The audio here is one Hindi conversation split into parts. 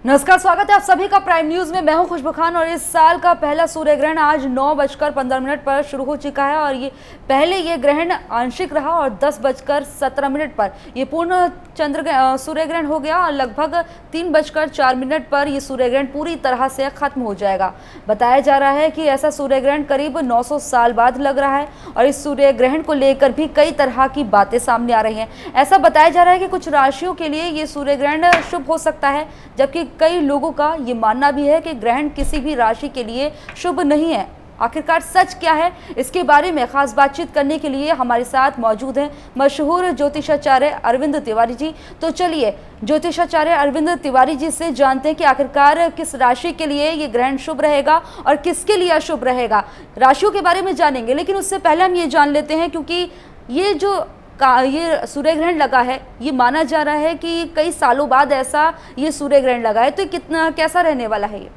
नमस्कार, स्वागत है आप सभी का प्राइम न्यूज में। मैं हूं खुशबू खान और इस साल का पहला सूर्य ग्रहण आज 9:15 पर शुरू हो चुका है और ये ग्रहण आंशिक रहा और 10:17 पर ये पूर्ण सूर्य ग्रहण हो गया और लगभग 3:04 पर ये सूर्य ग्रहण पूरी तरह से खत्म हो जाएगा। बताया जा रहा है कि ऐसा सूर्य ग्रहण करीब 900 साल बाद लग रहा है और इस सूर्य ग्रहण को लेकर भी कई तरह की बातें सामने आ रही हैं। ऐसा बताया जा रहा है कि कुछ राशियों के लिए ये सूर्य ग्रहण शुभ हो सकता है, जबकि कई लोगों का ये मानना भी है कि ग्रहण किसी भी राशि के लिए शुभ नहीं है। आखिरकार सच क्या है, इसके बारे में खास बातचीत करने के लिए हमारे साथ मौजूद हैं मशहूर ज्योतिषाचार्य अरविंद तिवारी जी। तो चलिए ज्योतिषाचार्य अरविंद तिवारी जी से जानते हैं कि आखिरकार किस राशि के लिए ये ग्रहण शुभ रहेगा और किसके लिए अशुभ रहेगा। राशियों के बारे में जानेंगे, लेकिन उससे पहले हम ये जान लेते हैं क्योंकि ये सूर्य ग्रहण लगा है, ये माना जा रहा है कि कई सालों बाद ऐसा ये सूर्य ग्रहण लगा है, तो कितना कैसा रहने वाला है ये?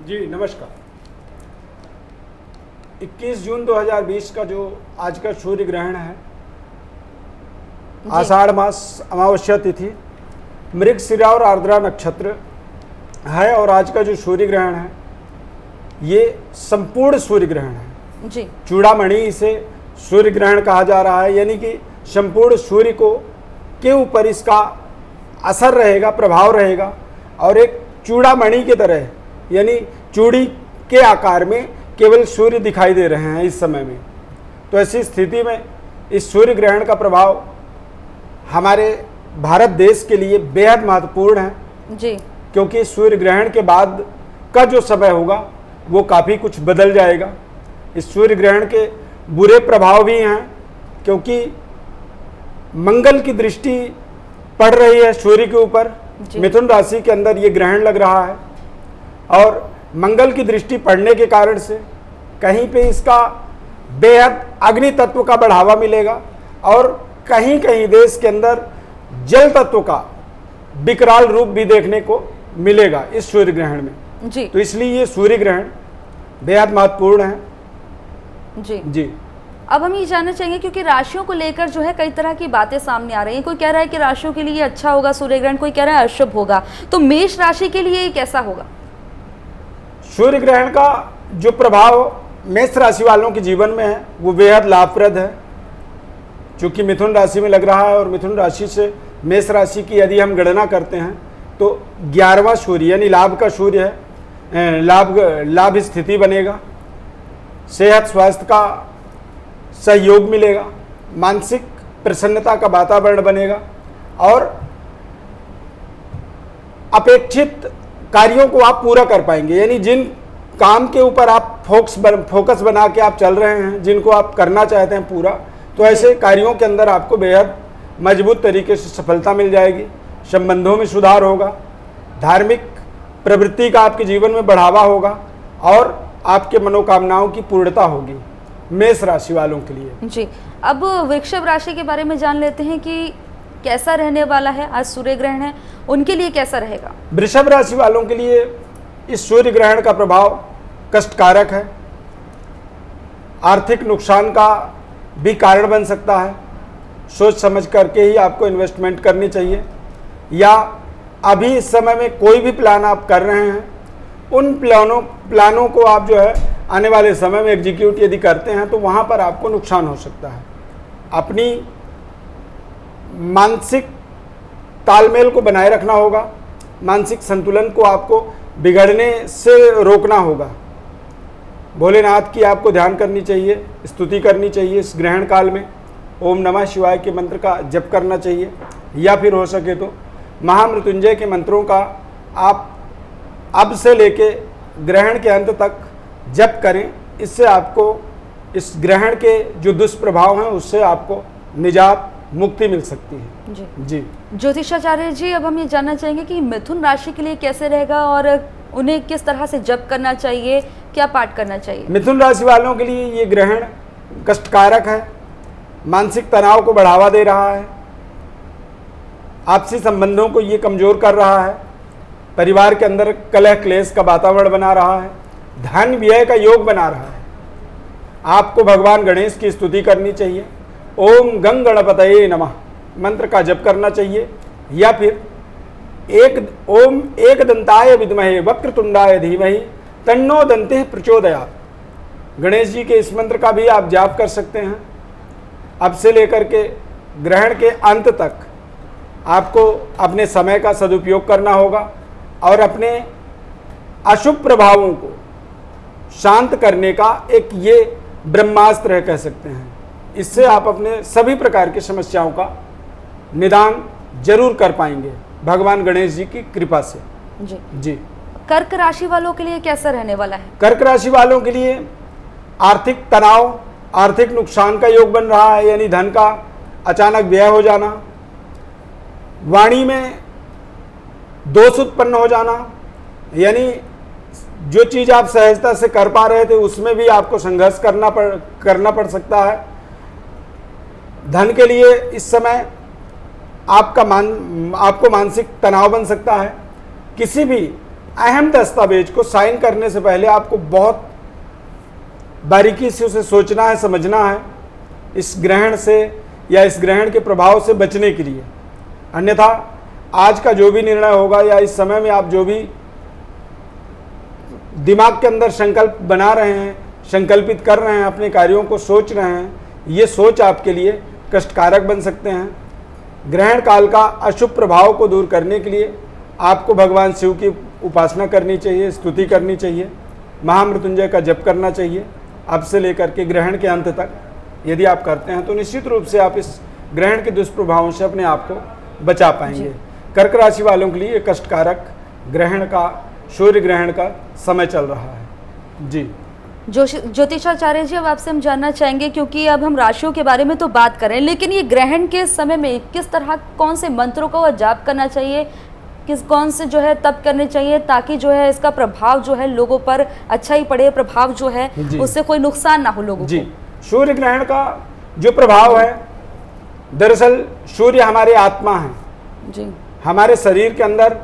जी नमस्कार। 21 जून 2020 का जो आज का सूर्य ग्रहण है, आषाढ़ मास अमावस्या तिथि, मृगशिरा और आर्द्रा नक्षत्र है और आज का जो सूर्य ग्रहण है ये संपूर्ण सूर्य ग्रहण है जी। चूड़ामणि इसे सूर्य ग्रहण कहा जा रहा है, यानी कि संपूर्ण सूर्य के ऊपर इसका असर रहेगा, प्रभाव रहेगा और एक चूड़ामणि की तरह, यानी चूड़ी के आकार में केवल सूर्य दिखाई दे रहे हैं इस समय में। तो ऐसी स्थिति में इस सूर्य ग्रहण का प्रभाव हमारे भारत देश के लिए बेहद महत्वपूर्ण है जी, क्योंकि सूर्य ग्रहण के बाद का जो समय होगा वो काफ़ी कुछ बदल जाएगा। इस सूर्य ग्रहण के बुरे प्रभाव भी हैं, क्योंकि मंगल की दृष्टि पड़ रही है सूर्य के ऊपर। मिथुन राशि के अंदर ये ग्रहण लग रहा है और मंगल की दृष्टि पड़ने के कारण से कहीं पे इसका बेहद अग्नि तत्व का बढ़ावा मिलेगा और कहीं कहीं देश के अंदर जल तत्व का विकराल रूप भी देखने को मिलेगा इस सूर्य ग्रहण में जी। तो इसलिए ये सूर्य ग्रहण बेहद महत्वपूर्ण है जी। अब हम ये जानना चाहेंगे, क्योंकि राशियों को लेकर जो है कई तरह की बातें सामने आ रही हैं। कोई कह रहा है कि राशियों के लिए अच्छा होगा सूर्य ग्रहण, कोई कह रहा है अशुभ होगा। तो मेष राशि के लिए कैसा होगा? सूर्य ग्रहण का जो प्रभाव मेष राशि वालों के जीवन में है वो बेहद लाभप्रद है, क्योंकि मिथुन राशि में लग रहा है और मिथुन राशि से मेष राशि की यदि हम गणना करते हैं तो 11वां सूर्य यानी लाभ का सूर्य है। लाभ स्थिति बनेगा, सेहत स्वास्थ्य का सहयोग मिलेगा, मानसिक प्रसन्नता का वातावरण बनेगा और अपेक्षित कार्यों को आप पूरा कर पाएंगे। यानी जिन काम के ऊपर आप फोकस बना के आप चल रहे हैं, जिनको आप करना चाहते हैं पूरा, तो ऐसे कार्यों के अंदर आपको बेहद मजबूत तरीके से सफलता मिल जाएगी। संबंधों में सुधार होगा, धार्मिक प्रवृत्ति का आपके जीवन में बढ़ावा होगा और आपके मनोकामनाओं की पूर्णता होगी मेष राशि वालों के लिए जी। अब वृषभ राशि के बारे में जान लेते हैं कि कैसा रहने वाला है। आज सूर्य ग्रहण है, उनके लिए कैसा रहेगा? वृषभ राशि वालों के लिए इस सूर्य ग्रहण का प्रभाव कष्टकारक है, आर्थिक नुकसान का भी कारण बन सकता है। सोच समझ करके ही आपको इन्वेस्टमेंट करनी चाहिए, या अभी इस समय में कोई भी प्लान आप कर रहे हैं उन प्लानों को आप जो है आने वाले समय में एग्जीक्यूट यदि करते हैं तो वहाँ पर आपको नुकसान हो सकता है। अपनी मानसिक तालमेल को बनाए रखना होगा, मानसिक संतुलन को आपको बिगड़ने से रोकना होगा। भोलेनाथ की आपको ध्यान करनी चाहिए, स्तुति करनी चाहिए इस ग्रहण काल में। ओम नमः शिवाय के मंत्र का जप करना चाहिए, या फिर हो सके तो महामृत्युंजय के मंत्रों का आप अब से लेके ग्रहण के अंत तक जप करें। इससे आपको इस ग्रहण के जो दुष्प्रभाव हैं उससे आपको निजात मुक्ति मिल सकती है जी। ज्योतिषाचार्य जी, अब हम ये जानना चाहेंगे कि मिथुन राशि के लिए कैसे रहेगा और उन्हें किस तरह से जप करना चाहिए, क्या पाठ करना चाहिए? मिथुन राशि वालों के लिए ये ग्रहण कष्टकारक है, मानसिक तनाव को बढ़ावा दे रहा है, आपसी संबंधों को ये कमजोर कर रहा है, परिवार के अंदर कलह क्लेश का वातावरण बना रहा है, धन व्यय का योग बना रहा है। आपको भगवान गणेश की स्तुति करनी चाहिए, ओम गं गणपतये नमः मंत्र का जप करना चाहिए, या फिर ओम एक दंताय विद्महे वक्रतुंडाय धीमहि तन्नो दंते प्रचोदयात्। गणेश जी के इस मंत्र का भी आप जाप कर सकते हैं। अब से लेकर के ग्रहण के अंत तक आपको अपने समय का सदुपयोग करना होगा और अपने अशुभ प्रभावों को शांत करने का एक ये ब्रह्मास्त्र है, कह सकते हैं। इससे आप अपने सभी प्रकार की समस्याओं का निदान जरूर कर पाएंगे भगवान गणेश जी की कृपा से। जी। कर्क राशि वालों के लिए कैसा रहने वाला है? कर्क राशि वालों के लिए आर्थिक तनाव, आर्थिक नुकसान का योग बन रहा है, यानी धन का अचानक व्यय हो जाना, वाणी में दोष उत्पन्न हो जाना, यानी जो चीज आप सहजता से कर पा रहे थे उसमें भी आपको संघर्ष करना पड़ सकता है। धन के लिए इस समय आपको मानसिक तनाव बन सकता है। किसी भी अहम दस्तावेज को साइन करने से पहले आपको बहुत बारीकी से उसे सोचना है, समझना है, इस ग्रहण से या इस ग्रहण के प्रभाव से बचने के लिए। अन्यथा आज का जो भी निर्णय होगा या इस समय में आप जो भी दिमाग के अंदर संकल्प बना रहे हैं, संकल्पित कर रहे हैं, अपने कार्यों को सोच रहे हैं, ये सोच आपके लिए कष्टकारक बन सकते हैं। ग्रहण काल का अशुभ प्रभाव को दूर करने के लिए आपको भगवान शिव की उपासना करनी चाहिए, स्तुति करनी चाहिए, महामृत्युंजय का जप करना चाहिए। अब से लेकर के ग्रहण के अंत तक यदि आप करते हैं तो निश्चित रूप से आप इस ग्रहण के दुष्प्रभावों से अपने आप को बचा पाएंगे। कर्क राशि वालों के लिए कष्टकारक ग्रहण का, सूर्य ग्रहण का समय चल रहा है। जी ज्योतिषाचार्य जी, अब आपसे हम जानना चाहेंगे, क्योंकि अब हम राशियों के बारे में तो बात करें, लेकिन ये ग्रहण के समय में किस तरह, कौन से मंत्रों का जाप करना चाहिए, कौन से जो है तप करने चाहिए, ताकि जो है इसका प्रभाव जो है लोगों पर अच्छा ही पड़े, प्रभाव जो है उससे कोई नुकसान ना हो लोगों जी। को। सूर्य ग्रहण का जो प्रभाव है, दरअसल सूर्य हमारे आत्मा है जी। हमारे शरीर के अंदर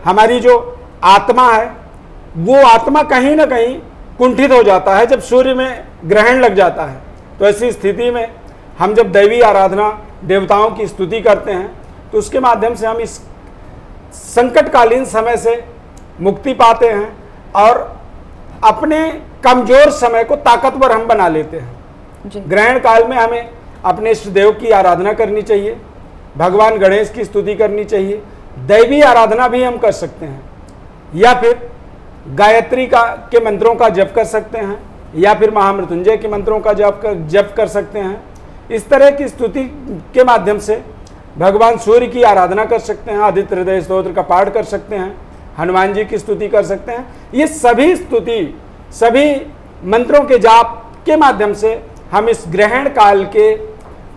हमारी जो आत्मा है, वो आत्मा कहीं ना कहीं कुंठित हो जाता है जब सूर्य में ग्रहण लग जाता है। तो ऐसी स्थिति में हम जब दैवी आराधना, देवताओं की स्तुति करते हैं तो उसके माध्यम से हम इस संकटकालीन समय से मुक्ति पाते हैं और अपने कमजोर समय को ताकतवर हम बना लेते हैं जी। ग्रहण काल में हमें अपने इष्ट देव की आराधना करनी चाहिए, भगवान गणेश की स्तुति करनी चाहिए, दैवी आराधना भी हम कर सकते हैं, या फिर गायत्री के मंत्रों का जप कर सकते हैं, या फिर महामृत्युंजय के मंत्रों का जप कर सकते हैं। इस तरह की स्तुति के माध्यम से भगवान सूर्य की आराधना कर सकते हैं, आदित्य हृदय स्तोत्र का पाठ कर सकते हैं, हनुमान जी की स्तुति कर सकते हैं। ये सभी स्तुति, सभी मंत्रों के जाप के माध्यम से हम इस ग्रहण काल के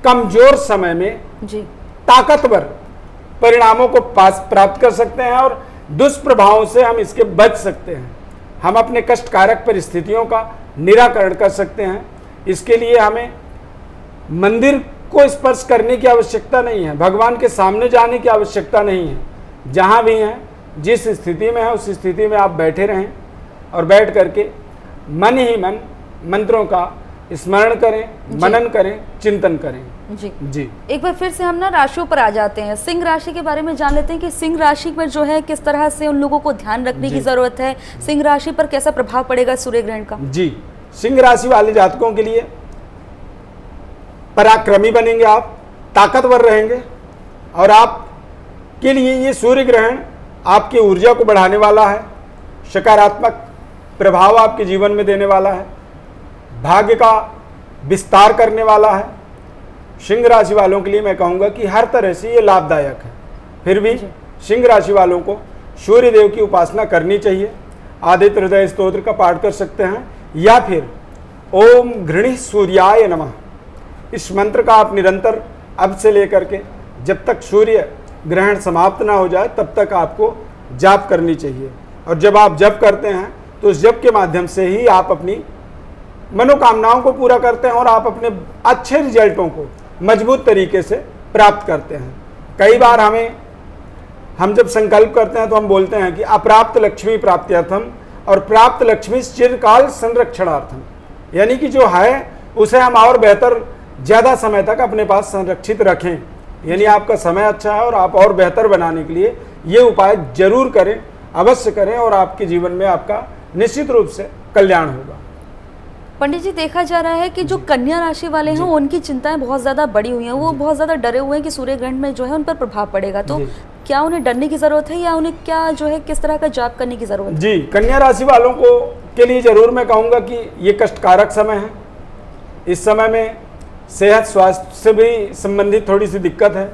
कमजोर समय में जी ताकतवर परिणामों को प्राप्त कर सकते हैं और दुष्प्रभावों से हम इसके बच सकते हैं। हम अपने कष्टकारक परिस्थितियों का निराकरण कर सकते हैं। इसके लिए हमें मंदिर को स्पर्श करने की आवश्यकता नहीं है, भगवान के सामने जाने की आवश्यकता नहीं है। जहाँ भी हैं, जिस स्थिति में है उस स्थिति में आप बैठे रहें और बैठ करके मन ही मन मंत्रों का स्मरण करें, मनन करें, चिंतन करें। जी जी। एक बार फिर से हम ना राशियों पर आ जाते हैं। सिंह राशि के बारे में जान लेते हैं कि सिंह राशि में जो है किस तरह से उन लोगों को ध्यान रखने की जरूरत है, सिंह राशि पर कैसा प्रभाव पड़ेगा सूर्य ग्रहण का। जी, सिंह राशि वाले जातकों के लिए पराक्रमी बनेंगे, आप ताकतवर रहेंगे और आप के लिए ये सूर्य ग्रहण आपकी ऊर्जा को बढ़ाने वाला है, सकारात्मक प्रभाव आपके जीवन में देने वाला है, भाग्य का विस्तार करने वाला है। सिंह राशि वालों के लिए मैं कहूँगा कि हर तरह से ये लाभदायक है। फिर भी सिंह राशि वालों को सूर्य देव की उपासना करनी चाहिए, आदित्य हृदय स्तोत्र का पाठ कर सकते हैं, या फिर ओम घृणी सूर्याय नमः इस मंत्र का आप निरंतर अब से लेकर के जब तक सूर्य ग्रहण समाप्त ना हो जाए तब तक आपको जाप करनी चाहिए। और जब आप जप करते हैं तो उस जप के माध्यम से ही आप अपनी मनोकामनाओं को पूरा करते हैं और आप अपने अच्छे रिजल्टों को मजबूत तरीके से प्राप्त करते हैं। कई बार हम जब संकल्प करते हैं तो हम बोलते हैं कि अप्राप्त लक्ष्मी प्राप्त्यर्थम और प्राप्त लक्ष्मी चिरकाल संरक्षणार्थम, यानी कि जो है उसे हम और बेहतर ज़्यादा समय तक अपने पास संरक्षित रखें। यानी आपका समय अच्छा है और आप और बेहतर बनाने के लिए ये उपाय जरूर करें, अवश्य करें और आपके जीवन में आपका निश्चित रूप से कल्याण होगा। पंडित जी, देखा जा रहा है कि जो कन्या राशि वाले हैं उनकी चिंताएं बहुत ज़्यादा बढ़ी हुई हैं, वो बहुत ज़्यादा डरे हुए हैं कि सूर्य ग्रहण में जो है उन पर प्रभाव पड़ेगा, तो क्या उन्हें डरने की ज़रूरत है या उन्हें क्या जो है किस तरह का जाप करने की ज़रूरत है? जी, कन्या राशि वालों को के लिए जरूर मैं कहूँगा कि ये कष्टकारक समय है। इस समय में सेहत स्वास्थ्य से भी संबंधित थोड़ी सी दिक्कत है।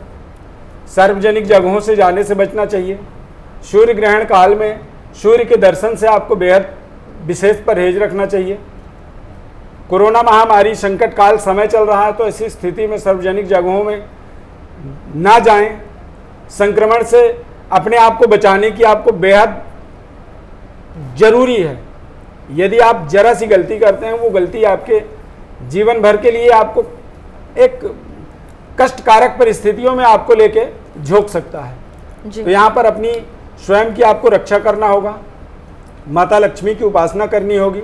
सार्वजनिक जगहों से जाने से बचना चाहिए। सूर्य ग्रहण काल में सूर्य के दर्शन से आपको बेहद विशेष परहेज रखना चाहिए। कोरोना महामारी संकट काल समय चल रहा है, तो ऐसी स्थिति में सार्वजनिक जगहों में ना जाएं। संक्रमण से अपने आप को बचाने की आपको बेहद जरूरी है। यदि आप जरा सी गलती करते हैं, वो गलती आपके जीवन भर के लिए आपको एक कष्टकारक परिस्थितियों में आपको लेके झोंक सकता है। तो यहाँ पर अपनी स्वयं की आपको रक्षा करना होगा। माता लक्ष्मी की उपासना करनी होगी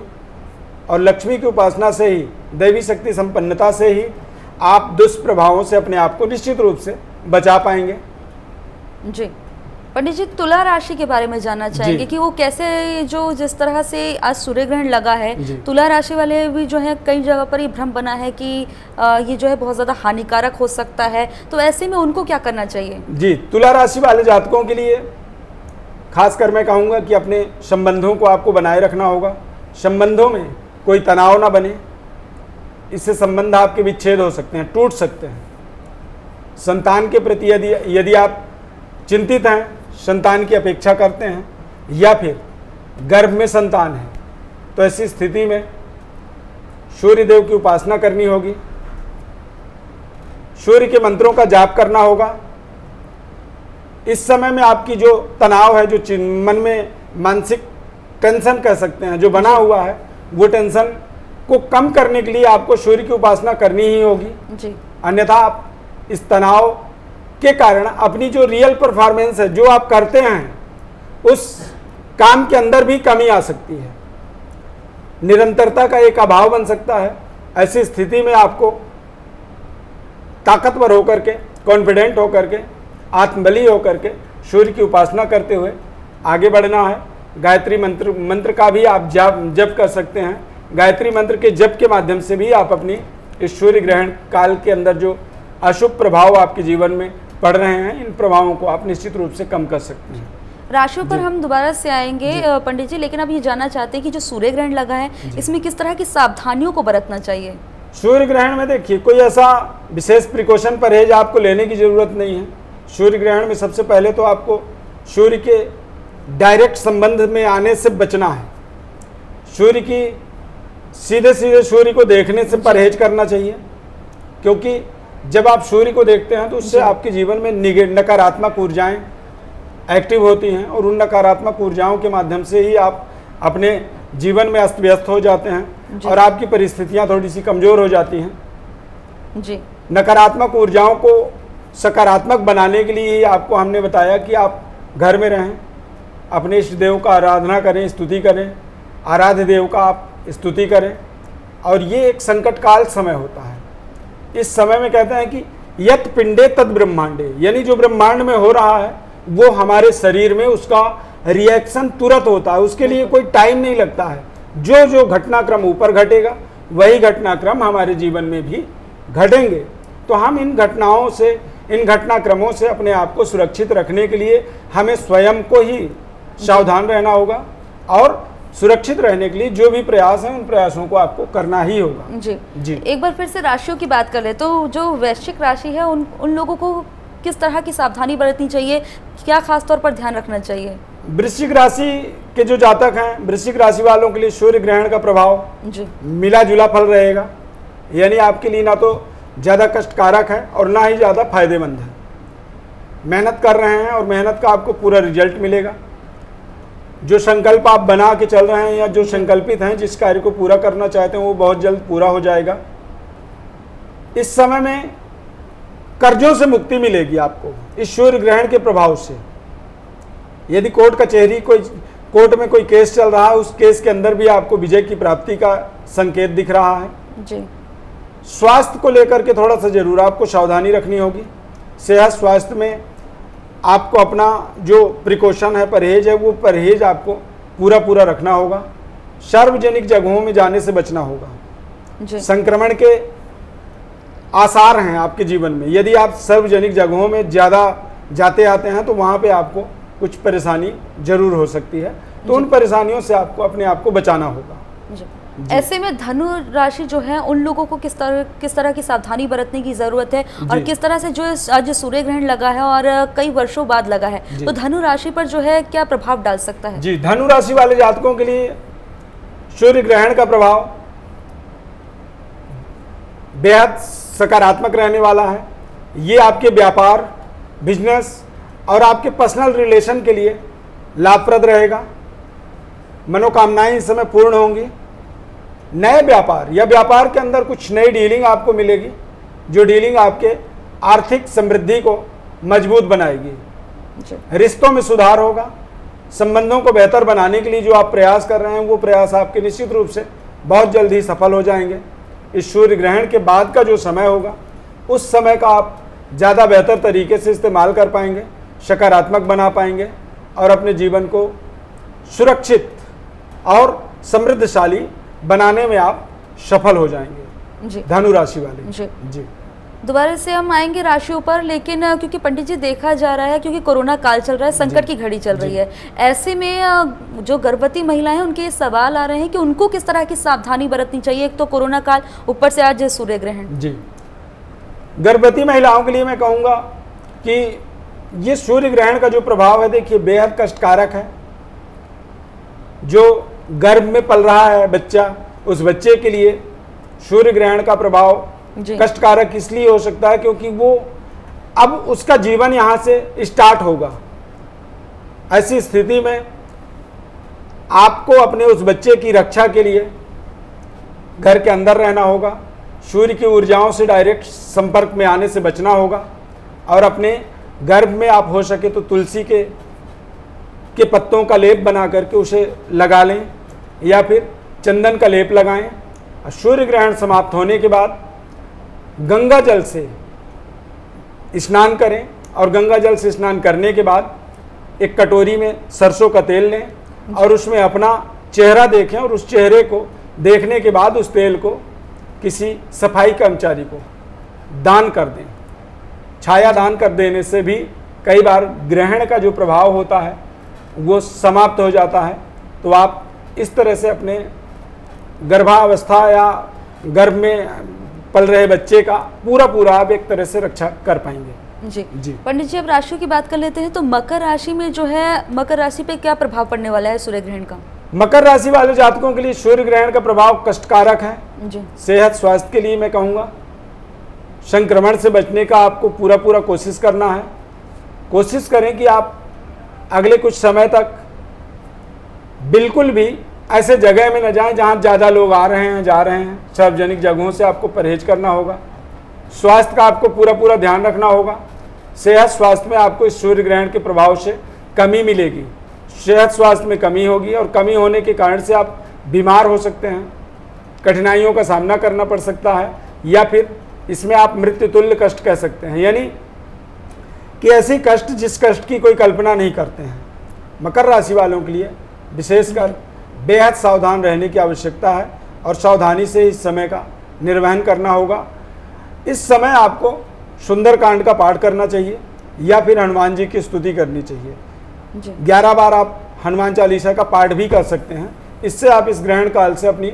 और लक्ष्मी की उपासना से ही, दैवी शक्ति संपन्नता से ही आप दुष्प्रभावों से अपने आप को निश्चित रूप से बचा पाएंगे। जी पंडित जी, तुला राशि के बारे में जानना चाहेंगे कि वो कैसे, जो जिस तरह से आज सूर्य ग्रहण लगा है, तुला राशि वाले भी जो है कई जगह पर ये भ्रम बना है कि ये जो है बहुत ज़्यादा हानिकारक हो सकता है, तो ऐसे में उनको क्या करना चाहिए? जी, तुला राशि वाले जातकों के लिए खासकर मैं कहूँगा कि अपने संबंधों को आपको बनाए रखना होगा। संबंधों में कोई तनाव ना बने, इससे संबंध आपके विच्छेद हो सकते हैं, टूट सकते हैं। संतान के प्रति यदि आप चिंतित हैं, संतान की अपेक्षा करते हैं या फिर गर्भ में संतान है, तो ऐसी स्थिति में सूर्य देव की उपासना करनी होगी। सूर्य के मंत्रों का जाप करना होगा। इस समय में आपकी जो तनाव है, जो मन में मानसिक टेंशन कह सकते हैं जो बना हुआ है, वो टेंशन को कम करने के लिए आपको सूर्य की उपासना करनी ही होगी जी। अन्यथा आप इस तनाव के कारण अपनी जो रियल परफॉर्मेंस है, जो आप करते हैं, उस काम के अंदर भी कमी आ सकती है। निरंतरता का एक अभाव बन सकता है। ऐसी स्थिति में आपको ताकतवर होकर के, कॉन्फिडेंट होकर के, आत्मबली होकर के सूर्य की उपासना करते हुए आगे बढ़ना है। गायत्री मंत्र का भी आप जप कर सकते हैं। गायत्री मंत्र के जप के माध्यम से भी आप अपनी इस सूर्य ग्रहण काल के अंदर जो अशुभ प्रभाव आपके जीवन में पड़ रहे हैं, इन प्रभावों को आप निश्चित रूप से कम कर सकते हैं। राशियों पर हम दोबारा से आएंगे पंडित जी, लेकिन अब ये जानना चाहते हैं कि जो सूर्य ग्रहण लगा है, इसमें किस तरह की सावधानियों को बरतना चाहिए? सूर्य ग्रहण में देखिए, कोई ऐसा विशेष प्रिकॉशन परहेज आपको लेने की जरूरत नहीं है। सूर्य ग्रहण में सबसे पहले तो आपको सूर्य के डायरेक्ट संबंध में आने से बचना है। सूर्य की सीधे सीधे सूर्य को देखने से परहेज करना चाहिए, क्योंकि जब आप सूर्य को देखते हैं तो उससे आपके जीवन में नकारात्मक ऊर्जाएं एक्टिव होती हैं और उन नकारात्मक ऊर्जाओं के माध्यम से ही आप अपने जीवन में अस्त व्यस्त हो जाते हैं और आपकी परिस्थितियां थोड़ी सी कमज़ोर हो जाती हैं जी। नकारात्मक ऊर्जाओं को सकारात्मक बनाने के लिए ही आपको हमने बताया कि आप घर में रहें, अपने इष्ट देव का आराधना करें, स्तुति करें, आराध्य देव का आप स्तुति करें। और ये एक संकट काल समय होता है। इस समय में कहते हैं कि यत पिंडे तद ब्रह्मांडे, यानी जो ब्रह्मांड में हो रहा है वो हमारे शरीर में उसका रिएक्शन तुरंत होता है, उसके लिए कोई टाइम नहीं लगता है। जो जो घटनाक्रम ऊपर घटेगा वही घटनाक्रम हमारे जीवन में भी घटेंगे। तो हम इन घटनाओं से, इन घटनाक्रमों से अपने आप को सुरक्षित रखने के लिए हमें स्वयं को ही सावधान रहना होगा और सुरक्षित रहने के लिए जो भी प्रयास हैं उन प्रयासों को आपको करना ही होगा जी। एक बार फिर से राशियों की बात कर ले तो जो वृश्चिक राशि है उन लोगों को किस तरह की सावधानी बरतनी चाहिए, क्या खास तौर पर ध्यान रखना चाहिए? वृश्चिक राशि के जो जातक हैं, वृश्चिक राशि वालों के लिए सूर्य ग्रहण का प्रभाव जी मिला जुला फल रहेगा, यानी आपके लिए ना तो ज़्यादा कष्टकारक है और ना ही ज़्यादा फायदेमंद है। मेहनत कर रहे हैं और मेहनत का आपको पूरा रिजल्ट मिलेगा। जो संकल्प आप बना के चल रहे हैं या जो संकल्पित हैं, जिस कार्य को पूरा करना चाहते हैं, वो बहुत जल्द पूरा हो जाएगा। इस समय में कर्जों से मुक्ति मिलेगी आपको इस सूर्य ग्रहण के प्रभाव से। यदि कोर्ट कचहरी, कोर्ट में कोई केस चल रहा है, उस केस के अंदर भी आपको विजय की प्राप्ति का संकेत दिख रहा है जी। स्वास्थ्य को लेकर के थोड़ा सा जरूर आपको सावधानी रखनी होगी। सेहत स्वास्थ्य में आपको अपना जो प्रिकॉशन है, परहेज है, वो परहेज आपको पूरा रखना होगा। सार्वजनिक जगहों में जाने से बचना होगा। जी। संक्रमण के आसार हैं आपके जीवन में, यदि आप सार्वजनिक जगहों में ज़्यादा जाते आते हैं तो वहाँ पे आपको कुछ परेशानी जरूर हो सकती है, तो उन परेशानियों से आपको अपने आप को बचाना होगा। जी। ऐसे में धनु राशि जो है उन लोगों को किस तरह की सावधानी बरतने की जरूरत है, और किस तरह से जो आज सूर्य ग्रहण लगा है और कई वर्षों बाद लगा है, तो धनु राशि पर जो है क्या प्रभाव डाल सकता है? जी, धनु राशि वाले जातकों के लिए सूर्य ग्रहण का प्रभाव बेहद सकारात्मक रहने वाला है। ये आपके व्यापार, बिजनेस और आपके पर्सनल रिलेशन के लिए लाभप्रद रहेगा। मनोकामनाएं इस समय पूर्ण होंगी। नए व्यापार या व्यापार के अंदर कुछ नई डीलिंग आपको मिलेगी, जो डीलिंग आपके आर्थिक समृद्धि को मजबूत बनाएगी। रिश्तों में सुधार होगा। संबंधों को बेहतर बनाने के लिए जो आप प्रयास कर रहे हैं, वो प्रयास आपके निश्चित रूप से बहुत जल्द ही सफल हो जाएंगे। इस सूर्य ग्रहण के बाद का जो समय होगा, उस समय का आप ज़्यादा बेहतर तरीके से इस्तेमाल कर पाएंगे, सकारात्मक बना पाएंगे और अपने जीवन को सुरक्षित और समृद्धशाली बनाने में आप सफल हो जाएंगे। जी। धनु राशि वाले। जी। दोबारा से हम आएंगे राशियों पर, लेकिन क्योंकि पंडित जी देखा जा रहा है, क्योंकि कोरोना काल चल रहा है, संकट की घड़ी चल रही है, ऐसे में जो गर्भवती महिलाएं हैं उनके सवाल आ रहे हैं कि उनको किस तरह की सावधानी बरतनी चाहिए। एक तो कोरोना काल, ऊपर से आज सूर्य ग्रहण। जी, गर्भवती महिलाओं के लिए मैं कहूँगा कि ये सूर्य ग्रहण का जो प्रभाव है, देखिए बेहद कष्टकारक है। जो गर्भ में पल रहा है बच्चा, उस बच्चे के लिए सूर्य ग्रहण का प्रभाव कष्टकारक इसलिए हो सकता है क्योंकि वो अब उसका जीवन यहाँ से स्टार्ट होगा। ऐसी स्थिति में आपको अपने उस बच्चे की रक्षा के लिए घर के अंदर रहना होगा। सूर्य की ऊर्जाओं से डायरेक्ट संपर्क में आने से बचना होगा और अपने गर्भ में आप हो सके तो तुलसी के पत्तों का लेप बना करके उसे लगा लें या फिर चंदन का लेप लगाएं। और सूर्य ग्रहण समाप्त होने के बाद गंगा जल से स्नान करें और गंगा जल से स्नान करने के बाद एक कटोरी में सरसों का तेल लें और उसमें अपना चेहरा देखें और उस चेहरे को देखने के बाद उस तेल को किसी सफाई कर्मचारी को दान कर दें। छाया दान कर देने से भी कई बार ग्रहण का जो प्रभाव होता है वो समाप्त हो जाता है। तो आप इस तरह से अपने गर्भावस्था या गर्भ में पल रहे बच्चे का पूरा आप एक तरह से रक्षा कर पाएंगे। जी पंडित जी, अब राशियों की बात कर लेते हैं। तो मकर राशि में जो है, मकर राशि पे क्या प्रभाव पड़ने वाला है सूर्य ग्रहण का? मकर राशि वाले जातकों के लिए सूर्य ग्रहण का प्रभाव कष्टकारक है। जी। सेहत स्वास्थ्य के लिए मैं कहूँगा संक्रमण से बचने का आपको पूरा कोशिश करना है। कोशिश करें कि आप अगले कुछ समय तक बिल्कुल भी ऐसे जगह में न जाएं जहां ज़्यादा लोग आ रहे हैं जा रहे हैं। सार्वजनिक जगहों से आपको परहेज करना होगा। स्वास्थ्य का आपको पूरा ध्यान रखना होगा। सेहत स्वास्थ्य में आपको इस सूर्य ग्रहण के प्रभाव से कमी मिलेगी। सेहत स्वास्थ्य में कमी होगी और कमी होने के कारण से आप बीमार हो सकते हैं, कठिनाइयों का सामना करना पड़ सकता है, या फिर इसमें आप मृत्यु तुल्य कष्ट कह सकते हैं, यानी कि ऐसी कष्ट जिस कष्ट की कोई कल्पना नहीं करते हैं। मकर राशि वालों के लिए विशेषकर बेहद सावधान रहने की आवश्यकता है और सावधानी से इस समय का निर्वहन करना होगा। इस समय आपको सुंदरकांड का पाठ करना चाहिए या फिर हनुमान जी की स्तुति करनी चाहिए। 11 बार आप हनुमान चालीसा का पाठ भी कर सकते हैं। इससे आप इस ग्रहण काल से अपनी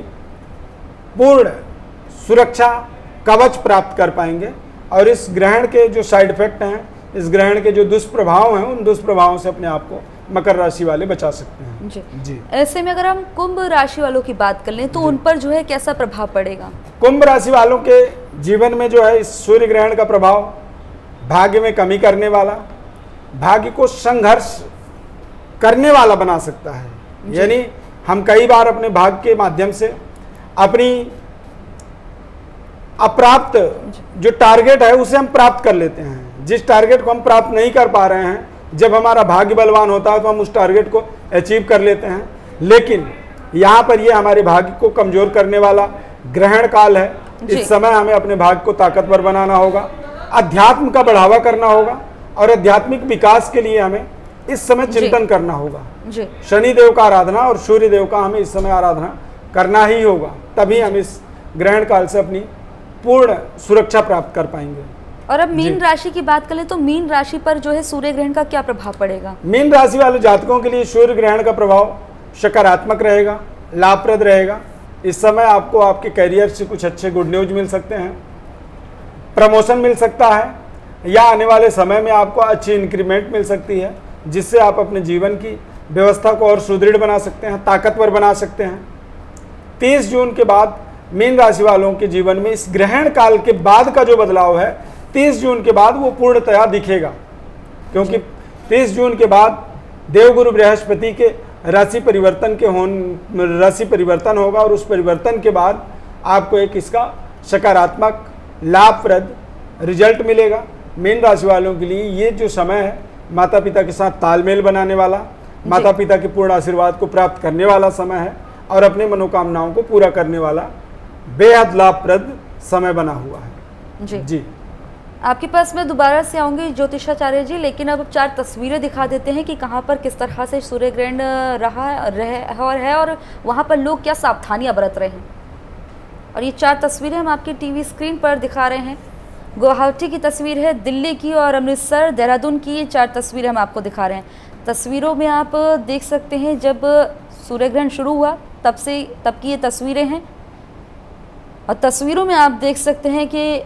पूर्ण सुरक्षा कवच प्राप्त कर पाएंगे और इस ग्रहण के जो साइड इफेक्ट हैं, इस ग्रहण के जो दुष्प्रभाव हैं, उन दुष्प्रभावों से अपने आप को मकर राशि वाले बचा सकते हैं। जी। ऐसे में अगर हम कुंभ राशि वालों की बात कर लें तो उन पर जो है कैसा प्रभाव पड़ेगा? कुंभ राशि वालों के जीवन में जो है इस सूर्य ग्रहण का प्रभाव भाग्य में कमी करने वाला, भाग्य को संघर्ष करने वाला बना सकता है। यानी हम कई बार अपने भाग्य के माध्यम से अपनी अप्राप्त जो टारगेट है उसे हम प्राप्त कर लेते हैं। जिस टारगेट को हम प्राप्त नहीं कर पा रहे हैं, जब हमारा भाग्य बलवान होता है तो हम उस टारगेट को अचीव कर लेते हैं। लेकिन यहाँ पर ये हमारे भाग्य को कमजोर करने वाला ग्रहण काल है। इस समय हमें अपने भाग्य को ताकतवर बनाना होगा, अध्यात्म का बढ़ावा करना होगा और आध्यात्मिक विकास के लिए हमें इस समय चिंतन करना होगा। जी शनि देव का आराधना और सूर्य देव का हमें इस समय आराधना करना ही होगा, तभी हम इस ग्रहण काल से अपनी पूर्ण सुरक्षा प्राप्त कर पाएंगे। और अब मीन राशि की बात करें तो मीन राशि पर जो है सूर्य ग्रहण का क्या प्रभाव पड़ेगा? मीन राशि वाले जातकों के लिए सूर्य ग्रहण का प्रभाव सकारात्मक रहेगा, लाभप्रद रहेगा। इस समय आपको आपके करियर से कुछ अच्छे गुड न्यूज मिल सकते हैं, प्रमोशन मिल सकता है, या आने वाले समय में आपको अच्छी इंक्रीमेंट मिल सकती है, जिससे आप अपने जीवन की व्यवस्था को और सुदृढ़ बना सकते हैं, ताकतवर बना सकते हैं। 30 जून के बाद मीन राशि वालों के जीवन में इस ग्रहण काल के बाद का जो बदलाव है 30 जून के बाद वो पूर्णतया दिखेगा, क्योंकि 30 जून के बाद देवगुरु बृहस्पति के राशि परिवर्तन होगा और उस परिवर्तन के बाद आपको एक इसका सकारात्मक लाभप्रद रिजल्ट मिलेगा। मीन राशि वालों के लिए ये जो समय है माता पिता के साथ तालमेल बनाने वाला, माता पिता के पूर्ण आशीर्वाद को प्राप्त करने वाला समय है और अपने मनोकामनाओं को पूरा करने वाला बेहद लाभप्रद समय बना हुआ है। जी आपके पास मैं दोबारा से आऊंगी ज्योतिषाचार्य जी, लेकिन अब 4 तस्वीरें दिखा देते हैं कि कहाँ पर किस तरह से सूर्य ग्रहण है और वहाँ पर लोग क्या सावधानियाँ बरत रहे हैं। और ये 4 तस्वीरें हम आपकी टीवी स्क्रीन पर दिखा रहे हैं। गुवाहाटी की तस्वीर है, दिल्ली की और अमृतसर, देहरादून की, ये 4 तस्वीरें हम आपको दिखा रहे हैं। तस्वीरों में आप देख सकते हैं जब सूर्य ग्रहण शुरू हुआ तब की ये तस्वीरें हैं। और तस्वीरों में आप देख सकते हैं कि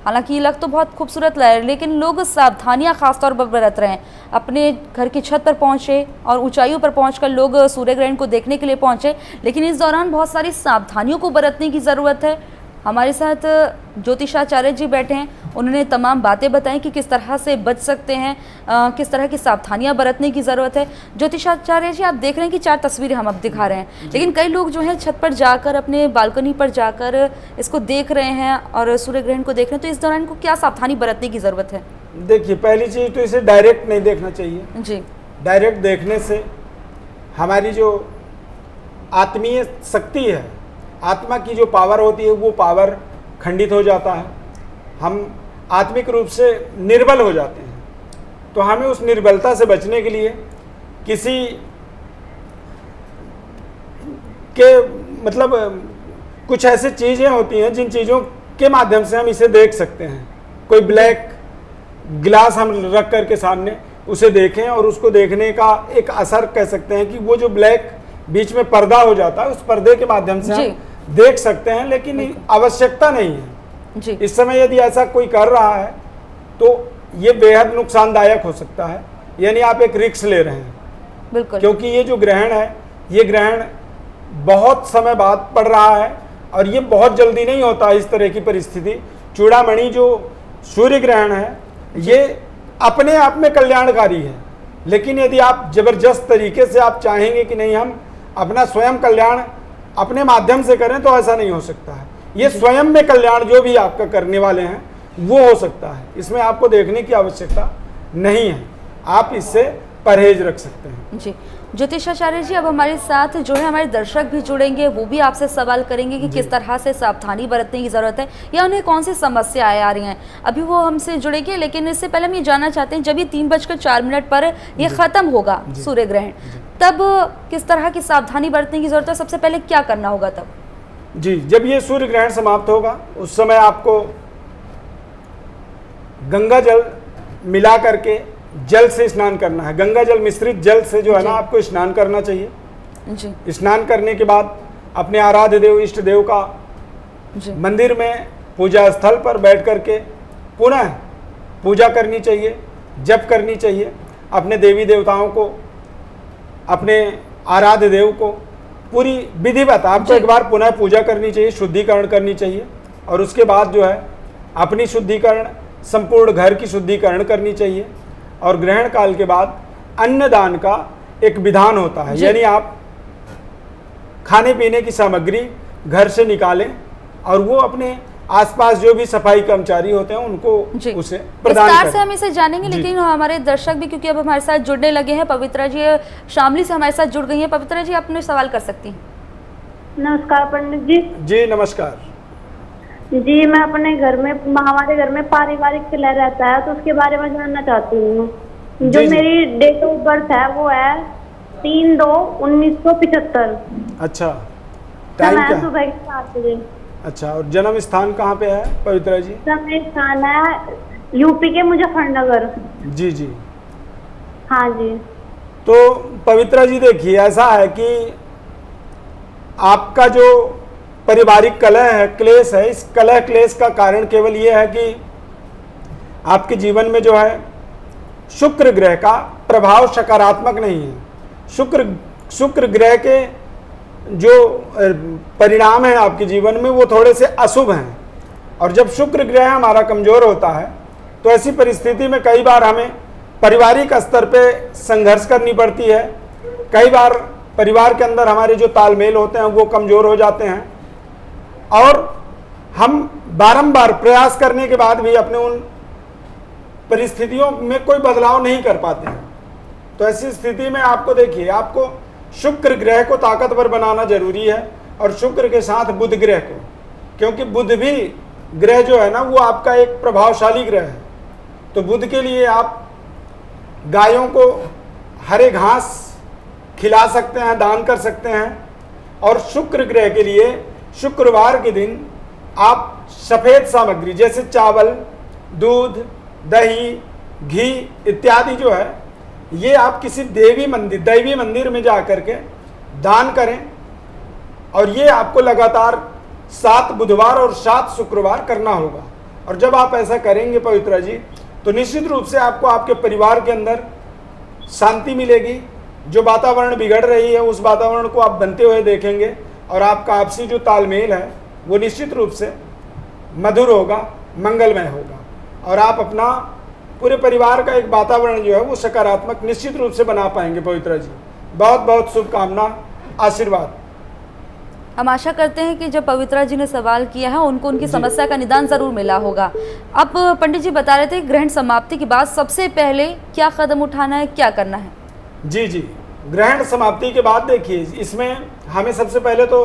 हालांकि ये लग तो बहुत खूबसूरत लग रहा है, लेकिन लोग सावधानियां खासतौर पर बरत रहे हैं। अपने घर की छत पर पहुंचे और ऊंचाइयों पर पहुंचकर लोग सूर्य ग्रहण को देखने के लिए पहुंचे, लेकिन इस दौरान बहुत सारी सावधानियों को बरतने की ज़रूरत है। हमारे साथ ज्योतिषाचार्य जी बैठे हैं, उन्होंने तमाम बातें बताई कि किस तरह से बच सकते हैं, किस तरह की सावधानियां बरतने की ज़रूरत है। ज्योतिषाचार्य जी, आप देख रहे हैं कि 4 तस्वीरें हम अब दिखा रहे हैं, लेकिन कई लोग जो है छत पर जाकर, अपने बालकनी पर जाकर इसको देख रहे हैं और सूर्य ग्रहण को देख रहे हैं, तो इस दौरान इनको क्या सावधानी बरतने की ज़रूरत है? देखिए, पहली चीज़ तो इसे डायरेक्ट नहीं देखना चाहिए जी। डायरेक्ट देखने से हमारी जो आत्मीय शक्ति है, आत्मा की जो पावर होती है, वो पावर खंडित हो जाता है, हम आत्मिक रूप से निर्बल हो जाते हैं। तो हमें उस निर्बलता से बचने के लिए किसी के मतलब कुछ ऐसी चीज़ें होती हैं जिन चीज़ों के माध्यम से हम इसे देख सकते हैं। कोई ब्लैक गिलास हम रख कर के सामने उसे देखें और उसको देखने का एक असर कह सकते हैं कि वो जो ब्लैक बीच में पर्दा हो जाता है, उस पर्दे के माध्यम से हम देख सकते हैं, लेकिन आवश्यकता नहीं है जी। इस समय यदि ऐसा कोई कर रहा है तो ये बेहद नुकसानदायक हो सकता है, यानी आप एक रिस्क ले रहे हैं। बिल्कुल। क्योंकि ये जो ग्रहण है, ये ग्रहण बहुत समय बाद पड़ रहा है और ये बहुत जल्दी नहीं होता इस तरह की परिस्थिति। चूड़ामणि जो सूर्य ग्रहण है ये अपने आप में कल्याणकारी है, लेकिन यदि आप जबरदस्त तरीके से आप चाहेंगे कि नहीं हम अपना स्वयं कल्याण अपने माध्यम से करें, तो ऐसा नहीं हो सकता है। ये स्वयं में कल्याण जो भी आपका करने वाले हैं वो हो सकता है, इसमें आपको देखने की आवश्यकता नहीं है, आप इससे परहेज रख सकते हैं। जी। ज्योतिषाचार्य जी, अब हमारे साथ जो है हमारे दर्शक भी जुड़ेंगे, वो भी आपसे सवाल करेंगे कि किस तरह से सावधानी बरतने की ज़रूरत है या उन्हें कौन सी समस्याएं आ रही हैं। अभी वो हमसे जुड़ेंगे, लेकिन इससे पहले हम ये जानना चाहते हैं, जब ये 3:04 पर ये ख़त्म होगा सूर्य ग्रहण, तब किस तरह की सावधानी बरतने की ज़रूरत है? सबसे पहले क्या करना होगा तब? जी, जब ये सूर्य ग्रहण समाप्त होगा उस समय आपको गंगा जल मिला करके जल से स्नान करना है। गंगा जल मिश्रित जल से जो है ना आपको स्नान करना चाहिए जी। स्नान करने के बाद अपने आराध्य देव, इष्ट देव का मंदिर में पूजा स्थल पर बैठ करके पुनः पूजा करनी चाहिए, जप करनी चाहिए। अपने देवी देवताओं को, अपने आराध्य देव को पूरी विधिवत आपको एक बार पुनः पूजा करनी चाहिए, शुद्धिकरण करनी चाहिए। और उसके बाद जो है अपनी शुद्धिकरण, संपूर्ण घर की शुद्धिकरण करनी चाहिए। और ग्रहण काल के बाद अन्नदान का एक विधान होता है, यानी आप खाने पीने की सामग्री घर से निकालें और वो अपने आसपास जो भी सफाई कर्मचारी होते हैं उनको उसे प्रदान करें। से हम इसे जानेंगे, लेकिन हमारे दर्शक भी क्योंकि अब हमारे साथ जुड़ने लगे हैं। पवित्रा जी शामली से हमारे साथ जुड़ गई हैं। पवित्रा जी, आप अपने सवाल कर सकती हैं। नमस्कार पंडित जी। जी नमस्कार। जी, मैं अपने घर में, हमारे घर में पारिवारिक कलह रहता है तो उसके बारे में जानना चाहती हूँ। जो जी, जी। मेरी डेट ऑफ बर्थ है वो है 3/2/1975। अच्छा, टाइम समय क्या? सुबह के 7 बजे। अच्छा, और जन्म स्थान कहाँ पे है पवित्रा जी? समय स्थान है यूपी के मुजफ्फरनगर। जी जी। हाँ जी। तो पवित्रा जी देखिए, ऐसा है कि आपका जो पारिवारिक कलह है, क्लेश है, इस कलह क्लेश का कारण केवल ये है कि आपके जीवन में जो है शुक्र ग्रह का प्रभाव सकारात्मक नहीं है। शुक्र ग्रह के जो परिणाम हैं आपके जीवन में वो थोड़े से अशुभ हैं, और जब शुक्र ग्रह हमारा कमजोर होता है तो ऐसी परिस्थिति में कई बार हमें पारिवारिक स्तर पे संघर्ष करनी पड़ती है। कई बार परिवार के अंदर हमारे जो तालमेल होते हैं वो कमजोर हो जाते हैं, और हम बारंबार प्रयास करने के बाद भी अपने उन परिस्थितियों में कोई बदलाव नहीं कर पाते हैं। तो ऐसी स्थिति में आपको देखिए, आपको शुक्र ग्रह को ताकतवर बनाना जरूरी है, और शुक्र के साथ बुध ग्रह को, क्योंकि बुध भी ग्रह जो है ना वो आपका एक प्रभावशाली ग्रह है। तो बुध के लिए आप गायों को हरे घास खिला सकते हैं, दान कर सकते हैं। और शुक्र ग्रह के लिए शुक्रवार के दिन आप सफ़ेद सामग्री जैसे चावल, दूध, दही, घी इत्यादि जो है ये आप किसी दैवी मंदिर में जा करके दान करें, और ये आपको लगातार 7 बुधवार और 7 शुक्रवार करना होगा। और जब आप ऐसा करेंगे पवित्रा जी, तो निश्चित रूप से आपको आपके परिवार के अंदर शांति मिलेगी। जो वातावरण बिगड़ रही है उस वातावरण को आप बनते हुए देखेंगे, और आपका आपसी जो तालमेल है वो निश्चित रूप से मधुर होगा, मंगलमय होगा, और आप अपना पूरे परिवार का एक वातावरण जो है वो सकारात्मक निश्चित रूप से बना पाएंगे पवित्रा जी। बहुत बहुत शुभकामना, आशीर्वाद। हम आशा करते हैं कि जो पवित्रा जी ने सवाल किया है उनको उनकी समस्या का निदान जरूर मिला होगा। अब पंडित जी बता रहे थे ग्रहण समाप्ति के बाद सबसे पहले क्या कदम उठाना है, क्या करना है? जी जी, ग्रहण समाप्ति के बाद देखिए, इसमें हमें सबसे पहले तो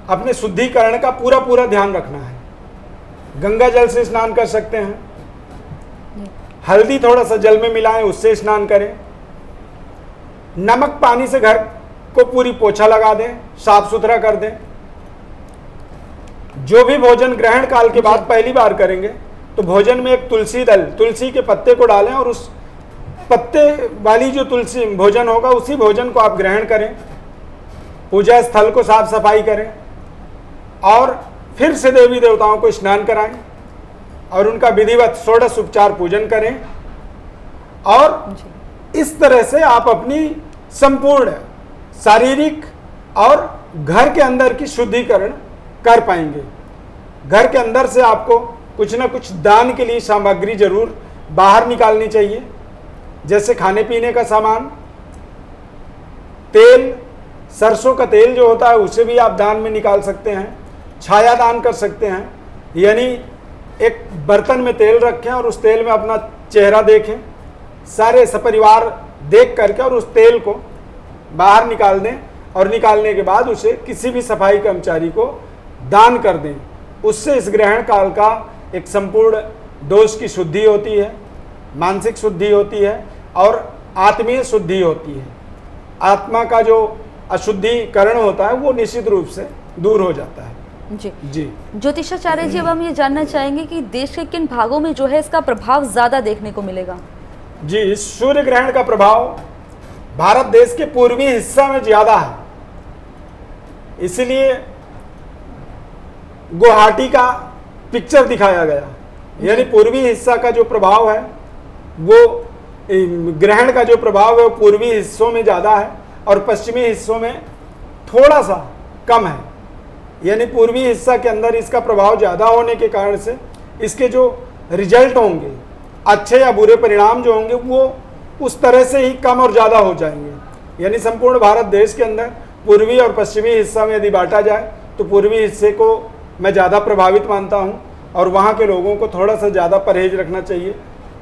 अपने शुद्धिकरण का पूरा ध्यान रखना है। गंगा जल से स्नान कर सकते हैं, हल्दी थोड़ा सा जल में मिलाएं उससे स्नान करें, नमक पानी से घर को पूरी पोछा लगा दें, साफ सुथरा कर दें। जो भी भोजन ग्रहण काल के बाद पहली बार करेंगे तो भोजन में एक तुलसी के पत्ते को डालें, और उस पत्ते वाली जो तुलसी भोजन होगा उसी भोजन को आप ग्रहण करें। पूजा स्थल को साफ सफाई करें, और फिर से देवी देवताओं को स्नान कराएं, और उनका विधिवत षोडश उपचार पूजन करें। और इस तरह से आप अपनी संपूर्ण शारीरिक और घर के अंदर की शुद्धिकरण कर पाएंगे। घर के अंदर से आपको कुछ ना कुछ दान के लिए सामग्री जरूर बाहर निकालनी चाहिए, जैसे खाने पीने का सामान, तेल, सरसों का तेल जो होता है उसे भी आप दान में निकाल सकते हैं। छाया दान कर सकते हैं, यानी एक बर्तन में तेल रखें और उस तेल में अपना चेहरा देखें, सारे सपरिवार देख करके, और उस तेल को बाहर निकाल दें, और निकालने के बाद उसे किसी भी सफाई कर्मचारी को दान कर दें। उससे इस ग्रहण काल का एक संपूर्ण दोष की शुद्धि होती है, मानसिक शुद्धि होती है, और आत्मीय शुद्धि होती है। आत्मा का जो अशुद्धिकरण होता है वो निश्चित रूप से दूर हो जाता है। जी ज्योतिषाचार्य जी, अब हम ये जानना चाहेंगे कि देश के किन भागों में जो है इसका प्रभाव ज्यादा देखने को मिलेगा? जी, इस सूर्य ग्रहण का प्रभाव भारत देश के पूर्वी हिस्सा में ज्यादा है, इसलिए गुवाहाटी का पिक्चर दिखाया गया। यानी पूर्वी हिस्सा का जो प्रभाव है वो ग्रहण का जो प्रभाव है वो पूर्वी हिस्सों में ज़्यादा है, और पश्चिमी हिस्सों में थोड़ा सा कम है। यानी पूर्वी हिस्सा के अंदर इसका प्रभाव ज़्यादा होने के कारण से इसके जो रिजल्ट होंगे, अच्छे या बुरे परिणाम जो होंगे, वो उस तरह से ही कम और ज़्यादा हो जाएंगे। यानी संपूर्ण भारत देश के अंदर पूर्वी और पश्चिमी हिस्सा में यदि बांटा जाए तो पूर्वी हिस्से को मैं ज़्यादा प्रभावित मानता हूँ, और वहाँ के लोगों को थोड़ा सा ज़्यादा परहेज रखना चाहिए।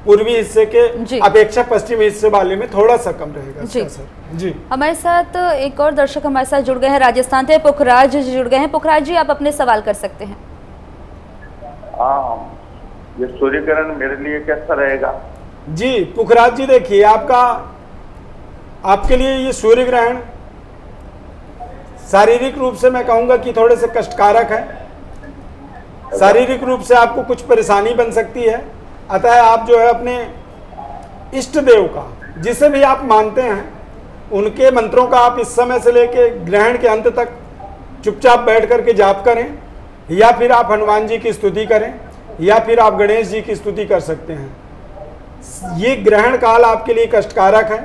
पूर्वी हिस्से के अपेक्षा पश्चिमी हिस्से वाले में थोड़ा सा कम रहेगा इसका असर। जी, हमारे साथ एक और दर्शक हमारे साथ जुड़ गए हैं, राजस्थान से पुखराज जी जुड़ गए हैं। पुखराज जी, आप अपने सवाल कर सकते हैं। हाँ, ये सूर्य ग्रहण मेरे लिए कैसा रहेगा? जी पुखराज जी, देखिए आपके लिए ये सूर्य ग्रहण शारीरिक रूप से मैं कहूंगा कि थोड़े से कष्टकारक है। शारीरिक रूप से आपको कुछ परेशानी बन सकती है। अतः आप जो है अपने इष्ट देव का, जिसे भी आप मानते हैं, उनके मंत्रों का आप इस समय से लेके ग्रहण के अंत तक चुपचाप बैठ करके जाप करें, या फिर आप हनुमान जी की स्तुति करें, या फिर आप गणेश जी की स्तुति कर सकते हैं। ये ग्रहण काल आपके लिए कष्टकारक है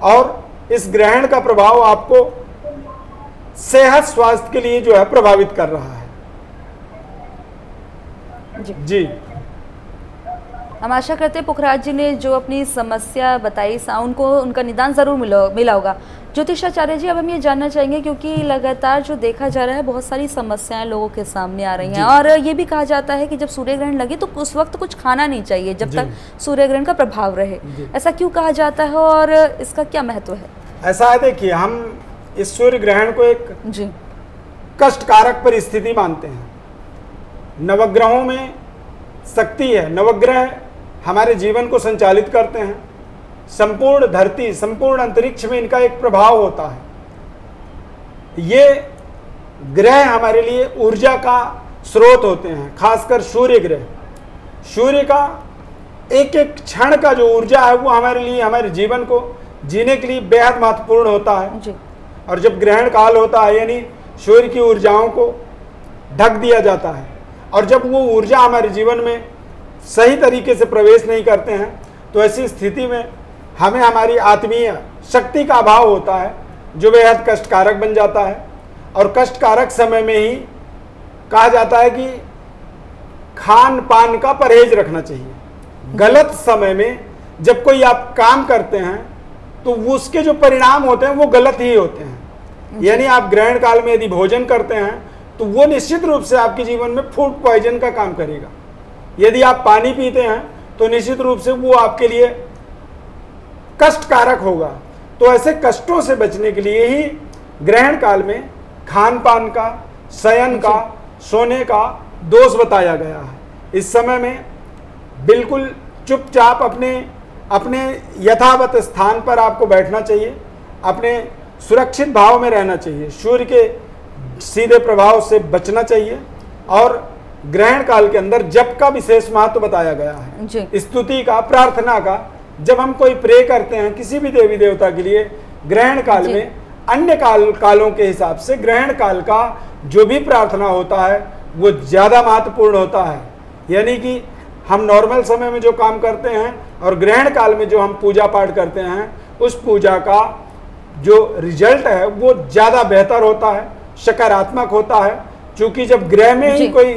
और इस ग्रहण का प्रभाव आपको सेहत स्वास्थ्य के लिए जो है प्रभावित कर रहा है। जी हम आशा करते हैं पुखराज जी ने जो अपनी समस्या बताई उनको उनका निदान जरूर मिला होगा। ज्योतिषाचार्य जी, अब हम ये जानना चाहेंगे, क्योंकि लगातार जो देखा जा रहा है बहुत सारी समस्याएं लोगों के सामने आ रही हैं, और ये भी कहा जाता है कि जब सूर्य ग्रहण लगे तो उस वक्त कुछ खाना नहीं चाहिए जब तक सूर्य ग्रहण का प्रभाव रहे। ऐसा क्यों कहा जाता है और इसका क्या महत्व है? ऐसा है, देखिए हम इस सूर्य ग्रहण को एक जी कष्टकारक परिस्थिति मानते हैं। नवग्रहों में शक्ति है, नवग्रह हमारे जीवन को संचालित करते हैं। संपूर्ण धरती, संपूर्ण अंतरिक्ष में इनका एक प्रभाव होता है। ये ग्रह हमारे लिए ऊर्जा का स्रोत होते हैं, खासकर सूर्य ग्रह। सूर्य का एक एक क्षण का जो ऊर्जा है वो हमारे लिए, हमारे जीवन को जीने के लिए बेहद महत्वपूर्ण होता है जी। और जब ग्रहण काल होता है, यानी सूर्य की ऊर्जाओं को ढक दिया जाता है, और जब वो ऊर्जा हमारे जीवन में सही तरीके से प्रवेश नहीं करते हैं, तो ऐसी स्थिति में हमें हमारी आत्मीय शक्ति का अभाव होता है, जो बेहद कष्टकारक बन जाता है। और कष्टकारक समय में ही कहा जाता है कि खान पान का परहेज रखना चाहिए। गलत समय में जब कोई आप काम करते हैं तो वो उसके जो परिणाम होते हैं वो गलत ही होते हैं। यानी आप ग्रहण काल में यदि भोजन करते हैं तो वो निश्चित रूप से आपके जीवन में फूड पॉइजन का काम करेगा। यदि आप पानी पीते हैं तो निश्चित रूप से वो आपके लिए कष्टकारक होगा। तो ऐसे कष्टों से बचने के लिए ही ग्रहण काल में खान पान का, शयन का, सोने का दोष बताया गया है। इस समय में बिल्कुल चुपचाप अपने यथावत स्थान पर आपको बैठना चाहिए, अपने सुरक्षित भाव में रहना चाहिए, सूर्य के सीधे प्रभाव से बचना चाहिए। और ग्रहण काल के अंदर जप का विशेष महत्व बताया गया है, स्तुति का, प्रार्थना का। जब हम कोई प्रे करते हैं किसी भी देवी देवता के लिए ग्रहण काल में, अन्य कालों के हिसाब से ग्रहण काल का जो भी प्रार्थना होता है वो ज़्यादा महत्वपूर्ण होता है। यानी कि हम नॉर्मल समय में जो काम करते हैं और ग्रहण काल में जो हम पूजा पाठ करते हैं, उस पूजा का जो रिजल्ट है वो ज़्यादा बेहतर होता है, सकारात्मक होता है। क्योंकि जब ग्रह में ही कोई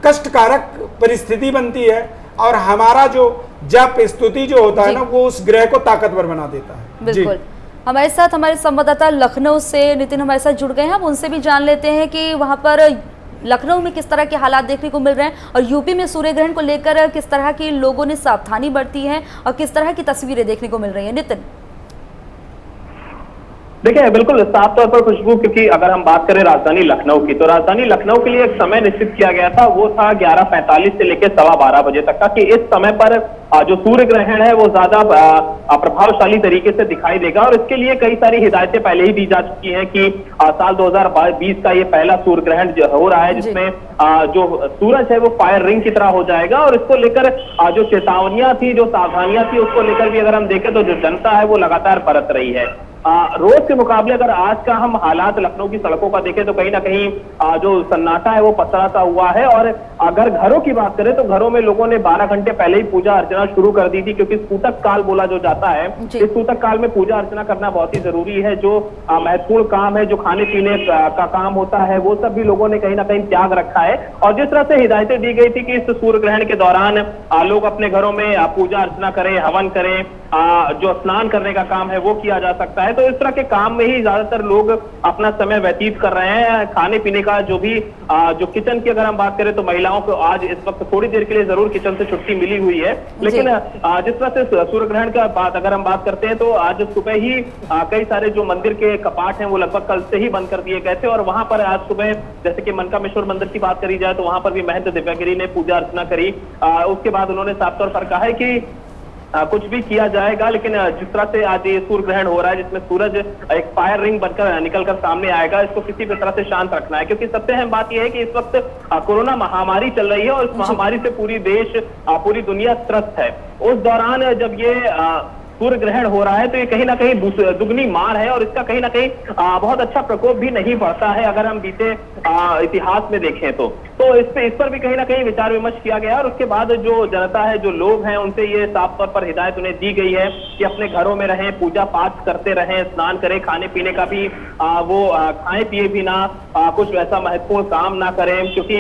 कष्टकारक परिस्थिति बनती है और हमारा जो जप स्तुति जो होता है ना, वो उस ग्रह को ताकतवर बना देता है। बिल्कुल। हमारे साथ हमारे संवाददाता लखनऊ से नितिन हमारे साथ जुड़ गए हैं। अब उनसे भी जान लेते हैं कि वहां पर लखनऊ में किस तरह के हालात देखने को मिल रहे हैं और यूपी में सूर्य ग्रहण को लेकर किस तरह की लोगों ने सावधानी बरती है और किस तरह की तस्वीरें देखने को मिल रही है। नितिन, देखिए बिल्कुल साफ तौर पर खुशबू, क्योंकि अगर हम बात करें राजधानी लखनऊ की, तो राजधानी लखनऊ के लिए एक समय निश्चित किया गया था, वो था 11:45 से लेकर 12:15 बजे तक का, कि इस समय पर जो सूर्य ग्रहण है वो ज्यादा प्रभावशाली तरीके से दिखाई देगा। और इसके लिए कई सारी हिदायतें पहले ही दी जा चुकी हैं कि साल 2020 का ये पहला सूर्य ग्रहण जो हो रहा है, जिसमें जो सूरज है वो फायर रिंग की तरह हो जाएगा। और इसको लेकर जो चेतावनियां थी, जो सावधानियां थी, उसको लेकर भी अगर हम देखें तो जो जनता है वो लगातार बरत रही है। रोज के मुकाबले अगर आज का हम हालात लखनऊ की सड़कों का देखें तो कहीं ना कहीं जो सन्नाटा है वो पसराता हुआ है। और अगर घरों की बात करें तो घरों में लोगों ने 12 घंटे पहले ही पूजा अर्चना शुरू कर दी थी, क्योंकि सूतक काल बोला जो जाता है, इस सूतक काल में पूजा अर्चना करना बहुत ही जरूरी है। जो महत्वपूर्ण काम है, जो खाने पीने का काम होता है, वो सब भी लोगों ने कहीं ना कहीं त्याग रखा है। और जिस तरह से हिदायतें दी गई थी कि इस सूर्य ग्रहण के दौरान लोग अपने घरों में पूजा अर्चना करें, हवन करें, जो स्नान करने का काम है वो किया जा सकता है, तो इस तरह के काम में ही ज्यादातर लोग अपना समय व्यतीत कर रहे हैं। खाने पीने का जो भी जो किचन की अगर हम बात करें तो महिला महिलाओं को आज इस वक्त थोड़ी देर के लिए जरूर किचन से छुट्टी मिली हुई है, लेकिन जिस तरह से सूर्य ग्रहण का बात अगर हम बात करते हैं तो आज सुबह ही कई सारे जो मंदिर के कपाट हैं वो लगभग कल से ही बंद कर दिए गए थे। और वहां पर आज सुबह जैसे कि मनकामेश्वर मंदिर की बात करी जाए तो वहां पर भी महंत दिव्यागिरी ने पूजा अर्चना करी। उसके बाद उन्होंने साफ तौर पर कहा है कि कुछ भी किया जाएगा, लेकिन जिस तरह से आज ये सूर्य ग्रहण हो रहा है जिसमें सूरज एक फायर रिंग बनकर निकलकर सामने आएगा, इसको किसी भी तरह से शांत रखना है, क्योंकि सबसे अहम बात यह है कि इस वक्त कोरोना महामारी चल रही है और इस महामारी से पूरी दुनिया त्रस्त है। उस दौरान जब ये सूर्य ग्रहण हो रहा है तो ये कहीं ना कहीं दुगनी मार है और इसका कहीं ना कहीं बहुत अच्छा प्रकोप भी नहीं पड़ता है अगर हम बीते इतिहास में देखें तो इस पर भी कहीं ना कहीं विचार विमर्श किया गया। और उसके बाद जो जनता है, जो लोग हैं, उनसे ये साफ तौर पर हिदायत उन्हें दी गई है कि अपने घरों में रहें, पूजा पाठ करते रहें, स्नान करें, खाने पीने का भी वो खाए पिए भी ना, कुछ ऐसा महत्वपूर्ण काम ना करें, क्योंकि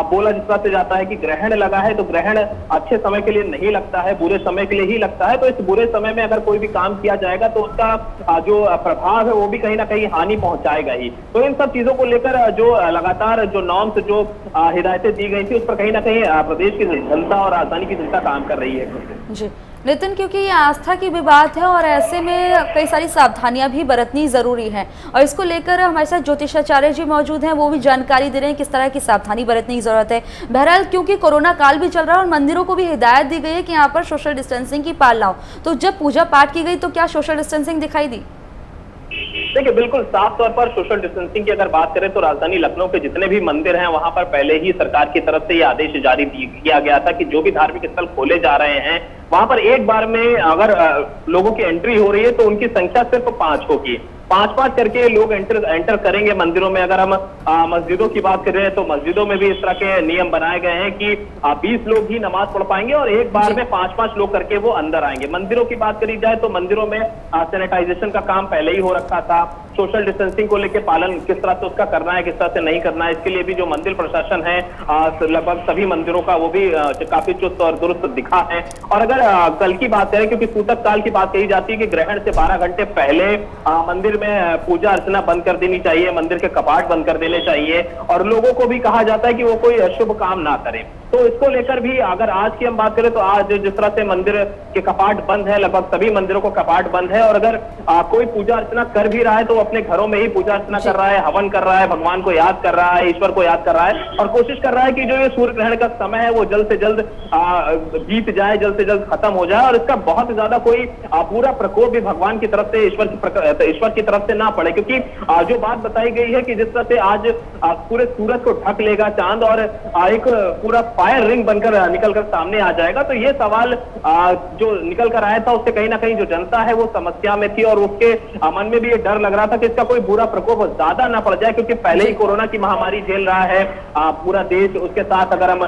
बोला जिस तरह से जाता है कि ग्रहण लगा है तो ग्रहण अच्छे समय के लिए नहीं लगता है, बुरे समय के लिए ही लगता है। तो इस बुरे समय में अगर कोई भी काम किया जाएगा तो उसका जो प्रभाव है वो भी कहीं ना कहीं हानि पहुंचाएगा ही। तो इन सब चीजों को लेकर जो लगातार जो नॉर्म्स, जो हिदायतें दी गई थी, उस पर कहीं ना कहीं प्रदेश की जनता और राजधानी की जनता काम कर रही है। जी नितिन, क्योंकि ये आस्था की भी बात है और ऐसे में कई सारी सावधानियां भी बरतनी जरूरी है और इसको लेकर हमारे साथ ज्योतिषाचार्य जी मौजूद हैं, वो भी जानकारी दे रहे हैं किस तरह की सावधानी बरतने की जरूरत है। बहरहाल क्योंकि कोरोना काल भी चल रहा है और मंदिरों को भी हिदायत दी गई है कि यहाँ पर सोशल डिस्टेंसिंग की पालना हो, तो जब पूजा पाठ की गई तो क्या सोशल डिस्टेंसिंग दिखाई दी? देखिए, बिल्कुल साफ तौर पर सोशल डिस्टेंसिंग की अगर बात करें तो राजधानी लखनऊ के जितने भी मंदिर हैं वहां पर पहले ही सरकार की तरफ से ये आदेश जारी किया गया था कि जो भी धार्मिक स्थल खोले जा रहे हैं वहां पर एक बार में अगर लोगों की एंट्री हो रही है तो उनकी संख्या सिर्फ 5 होगी। 5-5 करके लोग एंटर करेंगे मंदिरों में। अगर हम मस्जिदों की बात कर रहे हैं तो मस्जिदों में भी इस तरह के नियम बनाए गए हैं कि 20 लोग ही नमाज पढ़ पाएंगे और एक बार में 5-5 लोग करके वो अंदर आएंगे। मंदिरों की बात करी जाए तो मंदिरों में सैनिटाइजेशन का काम पहले ही हो रखा था। सोशल डिस्टेंसिंग को लेकर पालन किस तरह से उसका करना है, किस तरह से नहीं करना है, इसके लिए भी जो मंदिर प्रशासन है लगभग सभी मंदिरों का वो भी काफी चुस्त और दुरुस्त दिखा है। और अगर कल की बात करें, क्योंकि सूतक काल की बात कही जाती है कि ग्रहण से 12 घंटे पहले मंदिर में पूजा अर्चना बंद कर देनी चाहिए, मंदिर के कपाट बंद कर देने चाहिए और लोगों को भी कहा जाता है कि वो कोई अशुभ काम ना करें। तो इसको लेकर भी अगर आज की हम बात करें तो आज जिस तरह से मंदिर के कपाट बंद है, लगभग सभी मंदिरों को कपाट बंद है और अगर कोई पूजा अर्चना कर भी रहा है तो अपने घरों में ही पूजा अर्चना कर रहा है, हवन कर रहा है, भगवान को याद कर रहा है, ईश्वर को याद कर रहा है और कोशिश कर रहा है कि जो ये सूर्य ग्रहण का समय है वो जल्द से जल्द बीत जाए, जल्द से जल्द खत्म हो जाए और इसका बहुत ज्यादा कोई पूरा प्रकोप भी भगवान की तरफ से, ईश्वर की तरफ से ना पड़े। क्योंकि जो बात बताई गई है कि जिस तरह से आज पूरे सूरज को ढक लेगा चांद और एक पूरा फायर रिंग बनकर निकलकर सामने आ जाएगा, तो ये सवाल जो निकल कर आया था उससे कहीं ना कहीं जो जनता है वो समस्या में थी और उसके मन में भी ये डर लग रहा था कि इसका कोई बुरा प्रकोप ज्यादा ना पड़ जाए, क्योंकि पहले ही कोरोना की महामारी झेल रहा है पूरा देश। उसके साथ अगर हम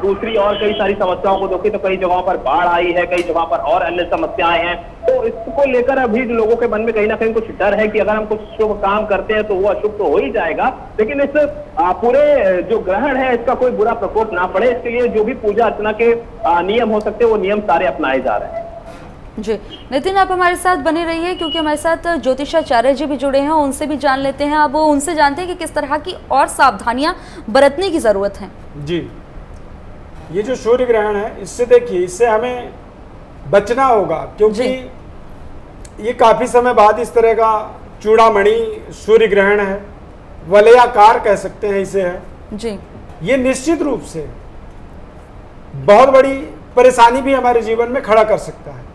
दूसरी और कई सारी समस्याओं को देखें तो कई जगहों पर बाढ़ आई है, कई जगहों पर और अन्य समस्याएं हैं। तो इसको लेकर अभी लोगों के मन में कहीं ना कहीं कुछ डर है कि अगर हम कुछ शुभ काम करते हैं तो वो अशुभ तो हो ही जाएगा, लेकिन इस पूरे जो ग्रहण है इसका कोई बुरा प्रकोप ना पड़े, इसके लिए जो भी पूजा अर्चना के नियम हो सकते हैं वो नियम सारे अपनाए जा रहे हैं। जी नितिन, आप हमारे साथ बने रहिए क्योंकि हमारे साथ ज्योतिषाचार्य जी भी जुड़े हैं, उनसे भी जान लेते हैं। अब उनसे जानते हैं कि किस तरह की और सावधानियां बरतने की जरूरत है। जी, ये जो सूर्य ग्रहण है इससे देखिए, इससे हमें बचना होगा क्योंकि ये काफी समय बाद इस तरह का चूड़ामणि सूर्य ग्रहण है, वलयाकार कह सकते हैं इसे है जी। ये निश्चित रूप से बहुत बड़ी परेशानी भी हमारे जीवन में खड़ा कर सकता है।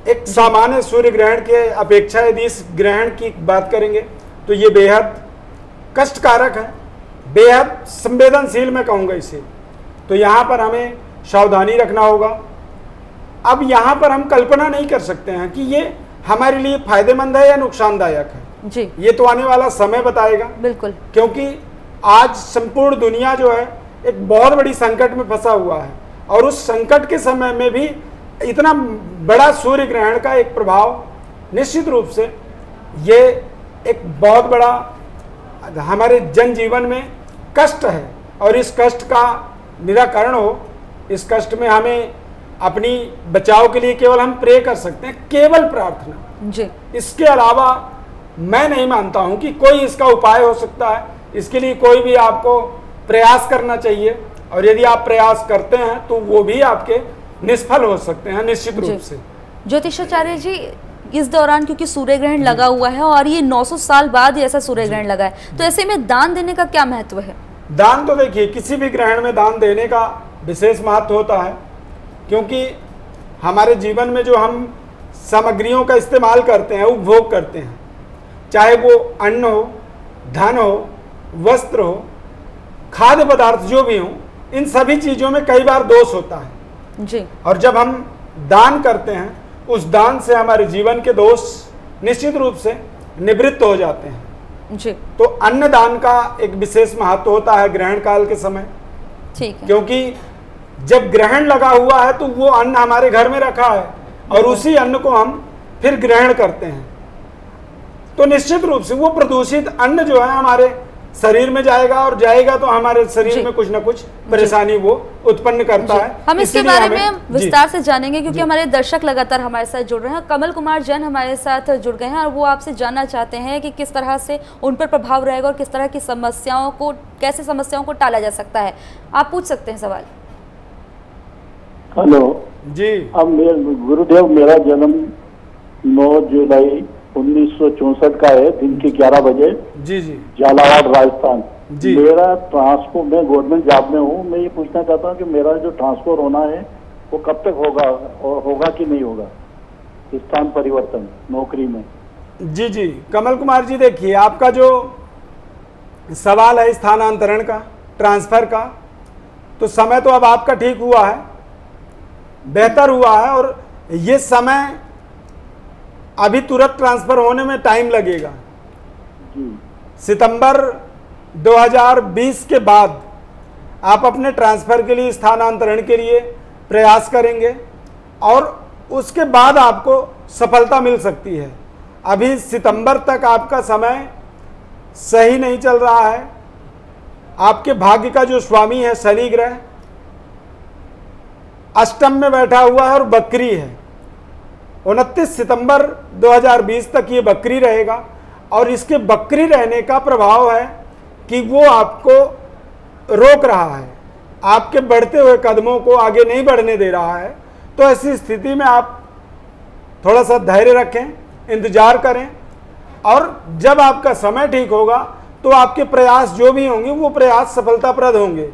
एक सामान्य सूर्य ग्रहण के अपेक्षा यदि इस ग्रहण की बात करेंगे तो ये बेहद कष्टकारक है, बेहद संवेदनशील मैं कहूँगा इसे। तो यहाँ पर हमें सावधानी रखना होगा। अब यहाँ पर हम कल्पना नहीं कर सकते हैं कि ये हमारे लिए फायदेमंद है या नुकसानदायक है जी। ये तो आने वाला समय बताएगा। बिल्कुल, क्योंकि आज संपूर्ण दुनिया जो है एक बहुत बड़ी संकट में फंसा हुआ है और उस संकट के समय में भी इतना बड़ा सूर्य ग्रहण का एक प्रभाव निश्चित रूप से ये एक बहुत बड़ा हमारे जनजीवन में कष्ट है और इस कष्ट का निराकरण हो, इस कष्ट में हमें अपनी बचाव के लिए केवल हम प्रे कर सकते हैं, केवल प्रार्थना जी। इसके अलावा मैं नहीं मानता हूं कि कोई इसका उपाय हो सकता है। इसके लिए कोई भी आपको प्रयास करना चाहिए, और यदि आप प्रयास करते हैं तो वो भी आपके निष्फल हो सकते हैं निश्चित रूप से। ज्योतिषाचार्य जी, इस दौरान क्योंकि सूर्य ग्रहण लगा हुआ है और ये 900 साल बाद ही ऐसा सूर्य ग्रहण लगा है, तो ऐसे में दान देने का क्या महत्व है? दान तो देखिए, किसी भी ग्रहण में दान देने का विशेष महत्व होता है, क्योंकि हमारे जीवन में जो हम सामग्रियों का इस्तेमाल करते हैं, उपभोग करते हैं, चाहे वो अन्न हो, धन हो, वस्त्र हो, खाद्य पदार्थ जो भी हो, इन सभी चीज़ों में कई बार दोष होता है जी। और जब हम दान करते हैं, उस दान से हमारे जीवन के दोष निश्चित रूप से निवृत्त हो जाते हैं जी। तो अन्नदान का एक विशेष महत्व होता है ग्रहण काल के समय, ठीक है। क्योंकि जब ग्रहण लगा हुआ है तो वो अन्न हमारे घर में रखा है और उसी अन्न को हम फिर ग्रहण करते हैं, तो निश्चित रूप से वो प्रदूषित अन्न जो है हमारे शरीर में जाएगा, और जाएगा तो हमारे शरीर में कुछ ना कुछ परेशानी वो उत्पन्न करता है। हम इसके इसीलिए बारे हमें- में विस्तार से जानेंगे, क्योंकि हमारे दर्शक लगातार हमारे साथ जुड़ रहे हैं। कमल कुमार जैन हमारे साथ जुड़ गए हैं और वो आपसे जानना चाहते हैं कि किस तरह से उन पर प्रभाव रहेगा और किस तरह की समस्याओं को, कैसे समस्याओं को टाला जा सकता है। आप पूछ सकते हैं सवाल। हेलो जी। अब गुरुदेव, मेरा जन्म 9 जुलाई 1964 का है, दिन के 11 बजे, जी जी झालावाड़ राजस्थान। जी। मेरा ट्रांसफर, मैं गवर्नमेंट जॉब में हूँ। मैं ये पूछना चाहता हूँ कि मेरा जो ट्रांसफर होना है वो कब तक होगा, और होगा कि नहीं होगा, स्थान परिवर्तन नौकरी में। जी जी कमल कुमार जी, देखिए आपका जो सवाल है स्थानांतरण का, ट्रांसफर का, तो समय तो अब आपका ठीक हुआ है, बेहतर हुआ है, और ये समय अभी तुरंत ट्रांसफर होने में टाइम लगेगा। जी। सितंबर 2020 के बाद आप अपने ट्रांसफर के लिए, स्थानांतरण के लिए प्रयास करेंगे और उसके बाद आपको सफलता मिल सकती है। अभी सितंबर तक आपका समय सही नहीं चल रहा है। आपके भाग्य का जो स्वामी है शनि ग्रह अष्टम में बैठा हुआ है और बकरी है। 29 सितंबर 2020 तक ये बकरी रहेगा, और इसके बकरी रहने का प्रभाव है कि वो आपको रोक रहा है, आपके बढ़ते हुए कदमों को आगे नहीं बढ़ने दे रहा है। तो ऐसी स्थिति में आप थोड़ा सा धैर्य रखें, इंतजार करें, और जब आपका समय ठीक होगा तो आपके प्रयास जो भी होंगे वो प्रयास सफलताप्रद होंगे।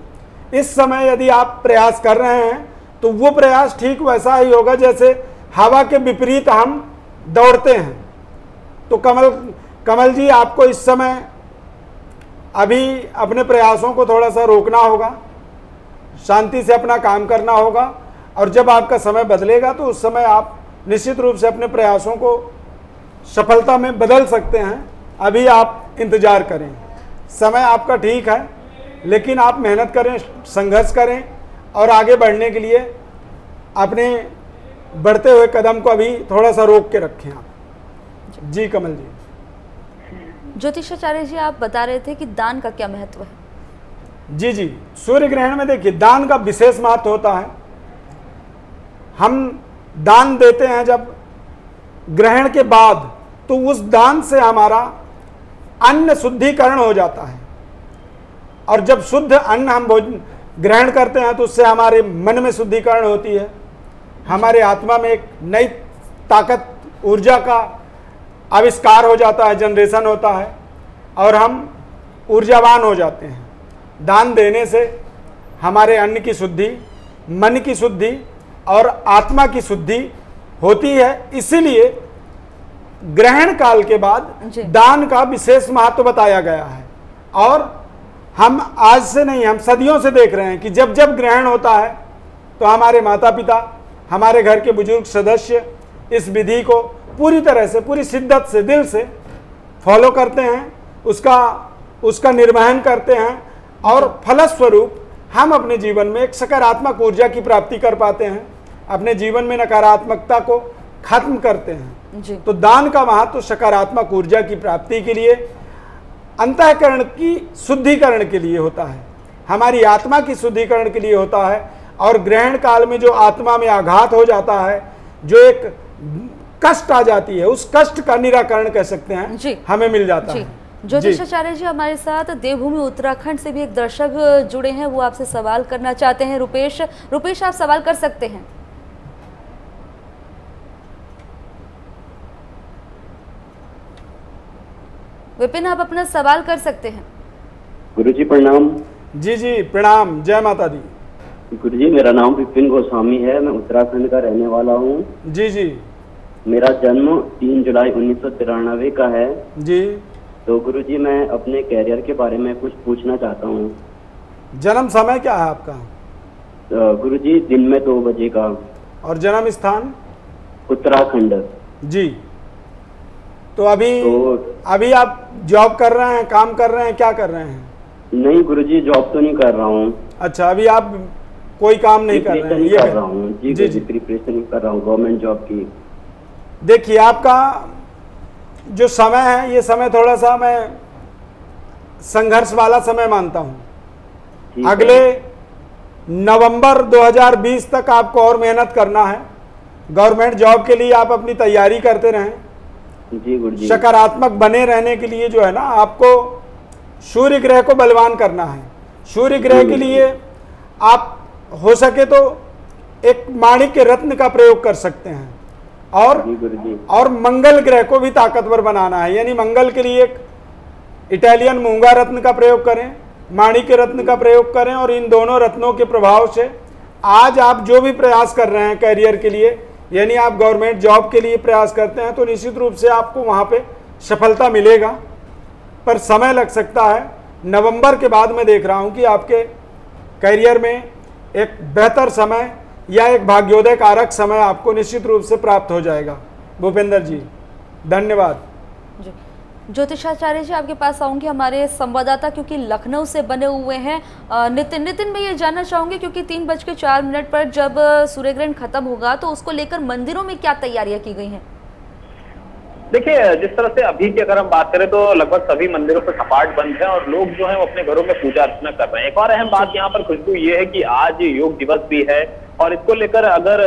इस समय यदि आप प्रयास कर रहे हैं तो वो प्रयास ठीक वैसा ही होगा जैसे हवा के विपरीत हम दौड़ते हैं। तो कमल जी, आपको इस समय अभी अपने प्रयासों को थोड़ा सा रोकना होगा, शांति से अपना काम करना होगा, और जब आपका समय बदलेगा तो उस समय आप निश्चित रूप से अपने प्रयासों को सफलता में बदल सकते हैं। अभी आप इंतजार करें, समय आपका ठीक है, लेकिन आप मेहनत करें, संघर्ष करें, और आगे बढ़ने के लिए अपने बढ़ते हुए कदम को अभी थोड़ा सा रोक के रखें आप। जी कमल जी। ज्योतिषाचार्य जी, आप बता रहे थे कि दान का क्या महत्व है। जी जी, सूर्य ग्रहण में देखिए दान का विशेष महत्व होता है। हम दान देते हैं जब ग्रहण के बाद, तो उस दान से हमारा अन्न शुद्धिकरण हो जाता है, और जब शुद्ध अन्न हम भोजन ग्रहण करते हैं तो उससे हमारे मन में शुद्धिकरण होती है, हमारे आत्मा में एक नई ताकत, ऊर्जा का आविष्कार हो जाता है, जनरेशन होता है, और हम ऊर्जावान हो जाते हैं। दान देने से हमारे अन्न की शुद्धि, मन की शुद्धि और आत्मा की शुद्धि होती है। इसीलिए ग्रहण काल के बाद दान का विशेष महत्व बताया गया है। और हम आज से नहीं, हम सदियों से देख रहे हैं कि जब जब ग्रहण होता है तो हमारे माता पिता, हमारे घर के बुजुर्ग सदस्य इस विधि को पूरी तरह से, पूरी शिद्दत से, दिल से फॉलो करते हैं, उसका निर्वहन करते हैं, और फलस्वरूप हम अपने जीवन में एक सकारात्मक ऊर्जा की प्राप्ति कर पाते हैं, अपने जीवन में नकारात्मकता को खत्म करते हैं। जी। तो दान का महत्व सकारात्मक ऊर्जा की प्राप्ति के लिए, अंतःकरण की शुद्धिकरण के लिए होता है, हमारी आत्मा की शुद्धिकरण के लिए होता है। और ग्रहण काल में जो आत्मा में आघात हो जाता है, जो एक कष्ट आ जाती है, उस कष्ट का निराकरण कह सकते हैं, जी। हमें मिल जाता जी। है। ज्योतिषाचार्य जी हमारे साथ देवभूमि उत्तराखंड से भी एक दर्शक जुड़े हैं, वो आपसे सवाल करना चाहते हैं। रुपेश आप सवाल कर सकते हैं। विपिन आप अपना सवाल कर सकते हैं। गुरुजी प्रणाम। जी जी प्रणाम, जय माता दी। गुरुजी मेरा नाम विपिन गोस्वामी है, मैं उत्तराखंड का रहने वाला हूँ। जी जी। मेरा जन्म 3 जुलाई 1993 का है। जी। तो गुरुजी मैं अपने कैरियर के बारे में कुछ पूछना चाहता हूँ। जन्म समय क्या है आपका? गुरुजी दिन में 2 बजे का। और जन्म स्थान? उत्तराखंड। जी। तो अभी आप जॉब कर रहे हैं, काम कर रहे हैं, क्या कर रहे हैं? नहीं गुरुजी जॉब तो नहीं कर रहा हूँ। अच्छा, अभी आप कोई काम नहीं कर रहे हैं? ये कर रहा हूँ जी। जी प्रिपरेशन कर रहा हूँ गवर्नमेंट जॉब की। देखिए आपका जो समय है, ये समय थोड़ा सा मैं संघर्ष वाला समय मानता हूँ। अगले नवंबर 2020 तक आपको और मेहनत करना है। गवर्नमेंट जॉब के लिए आप अपनी तैयारी करते रहें। जी गुरुजी। सकारात्मक बने रहने के लिए जो है ना, आपको सूर्य ग्रह को बलवान करना है। सूर्य ग्रह के लिए आप हो सके तो एक माणिक्य रत्न का प्रयोग कर सकते हैं, और मंगल ग्रह को भी ताकतवर बनाना है। यानी मंगल के लिए एक इटालियन मूंगा रत्न का प्रयोग करें, माणिक्य रत्न का प्रयोग करें, और इन दोनों रत्नों के प्रभाव से आज आप जो भी प्रयास कर रहे हैं कैरियर के लिए, यानी आप गवर्नमेंट जॉब के लिए प्रयास करते हैं, तो निश्चित रूप से आपको वहाँ पे सफलता मिलेगा, पर समय लग सकता है। नवंबर के बाद मैं देख रहा हूँ कि आपके कैरियर में एक बेहतर समय या एक भाग्योदय कारक समय आपको निश्चित रूप से प्राप्त हो जाएगा। भूपेंद्र जी धन्यवाद। जी ज्योतिषाचार्य जी आपके पास आऊँगी। हमारे संवाददाता क्योंकि लखनऊ से बने हुए हैं नितिन मैं ये जानना चाहूँगी, क्योंकि 3:04 पर जब सूर्य ग्रहण खत्म होगा तो उसको लेकर मंदिरों में क्या तैयारियां की गई हैं? देखिए जिस तरह से अभी की अगर हम बात करें तो लगभग सभी मंदिरों पर कपाट बंद है और लोग जो है वो अपने घरों में पूजा अर्चना कर रहे हैं। एक और अहम बात यहाँ पर खुशबू ये है कि आज योग दिवस भी है, और इसको लेकर अगर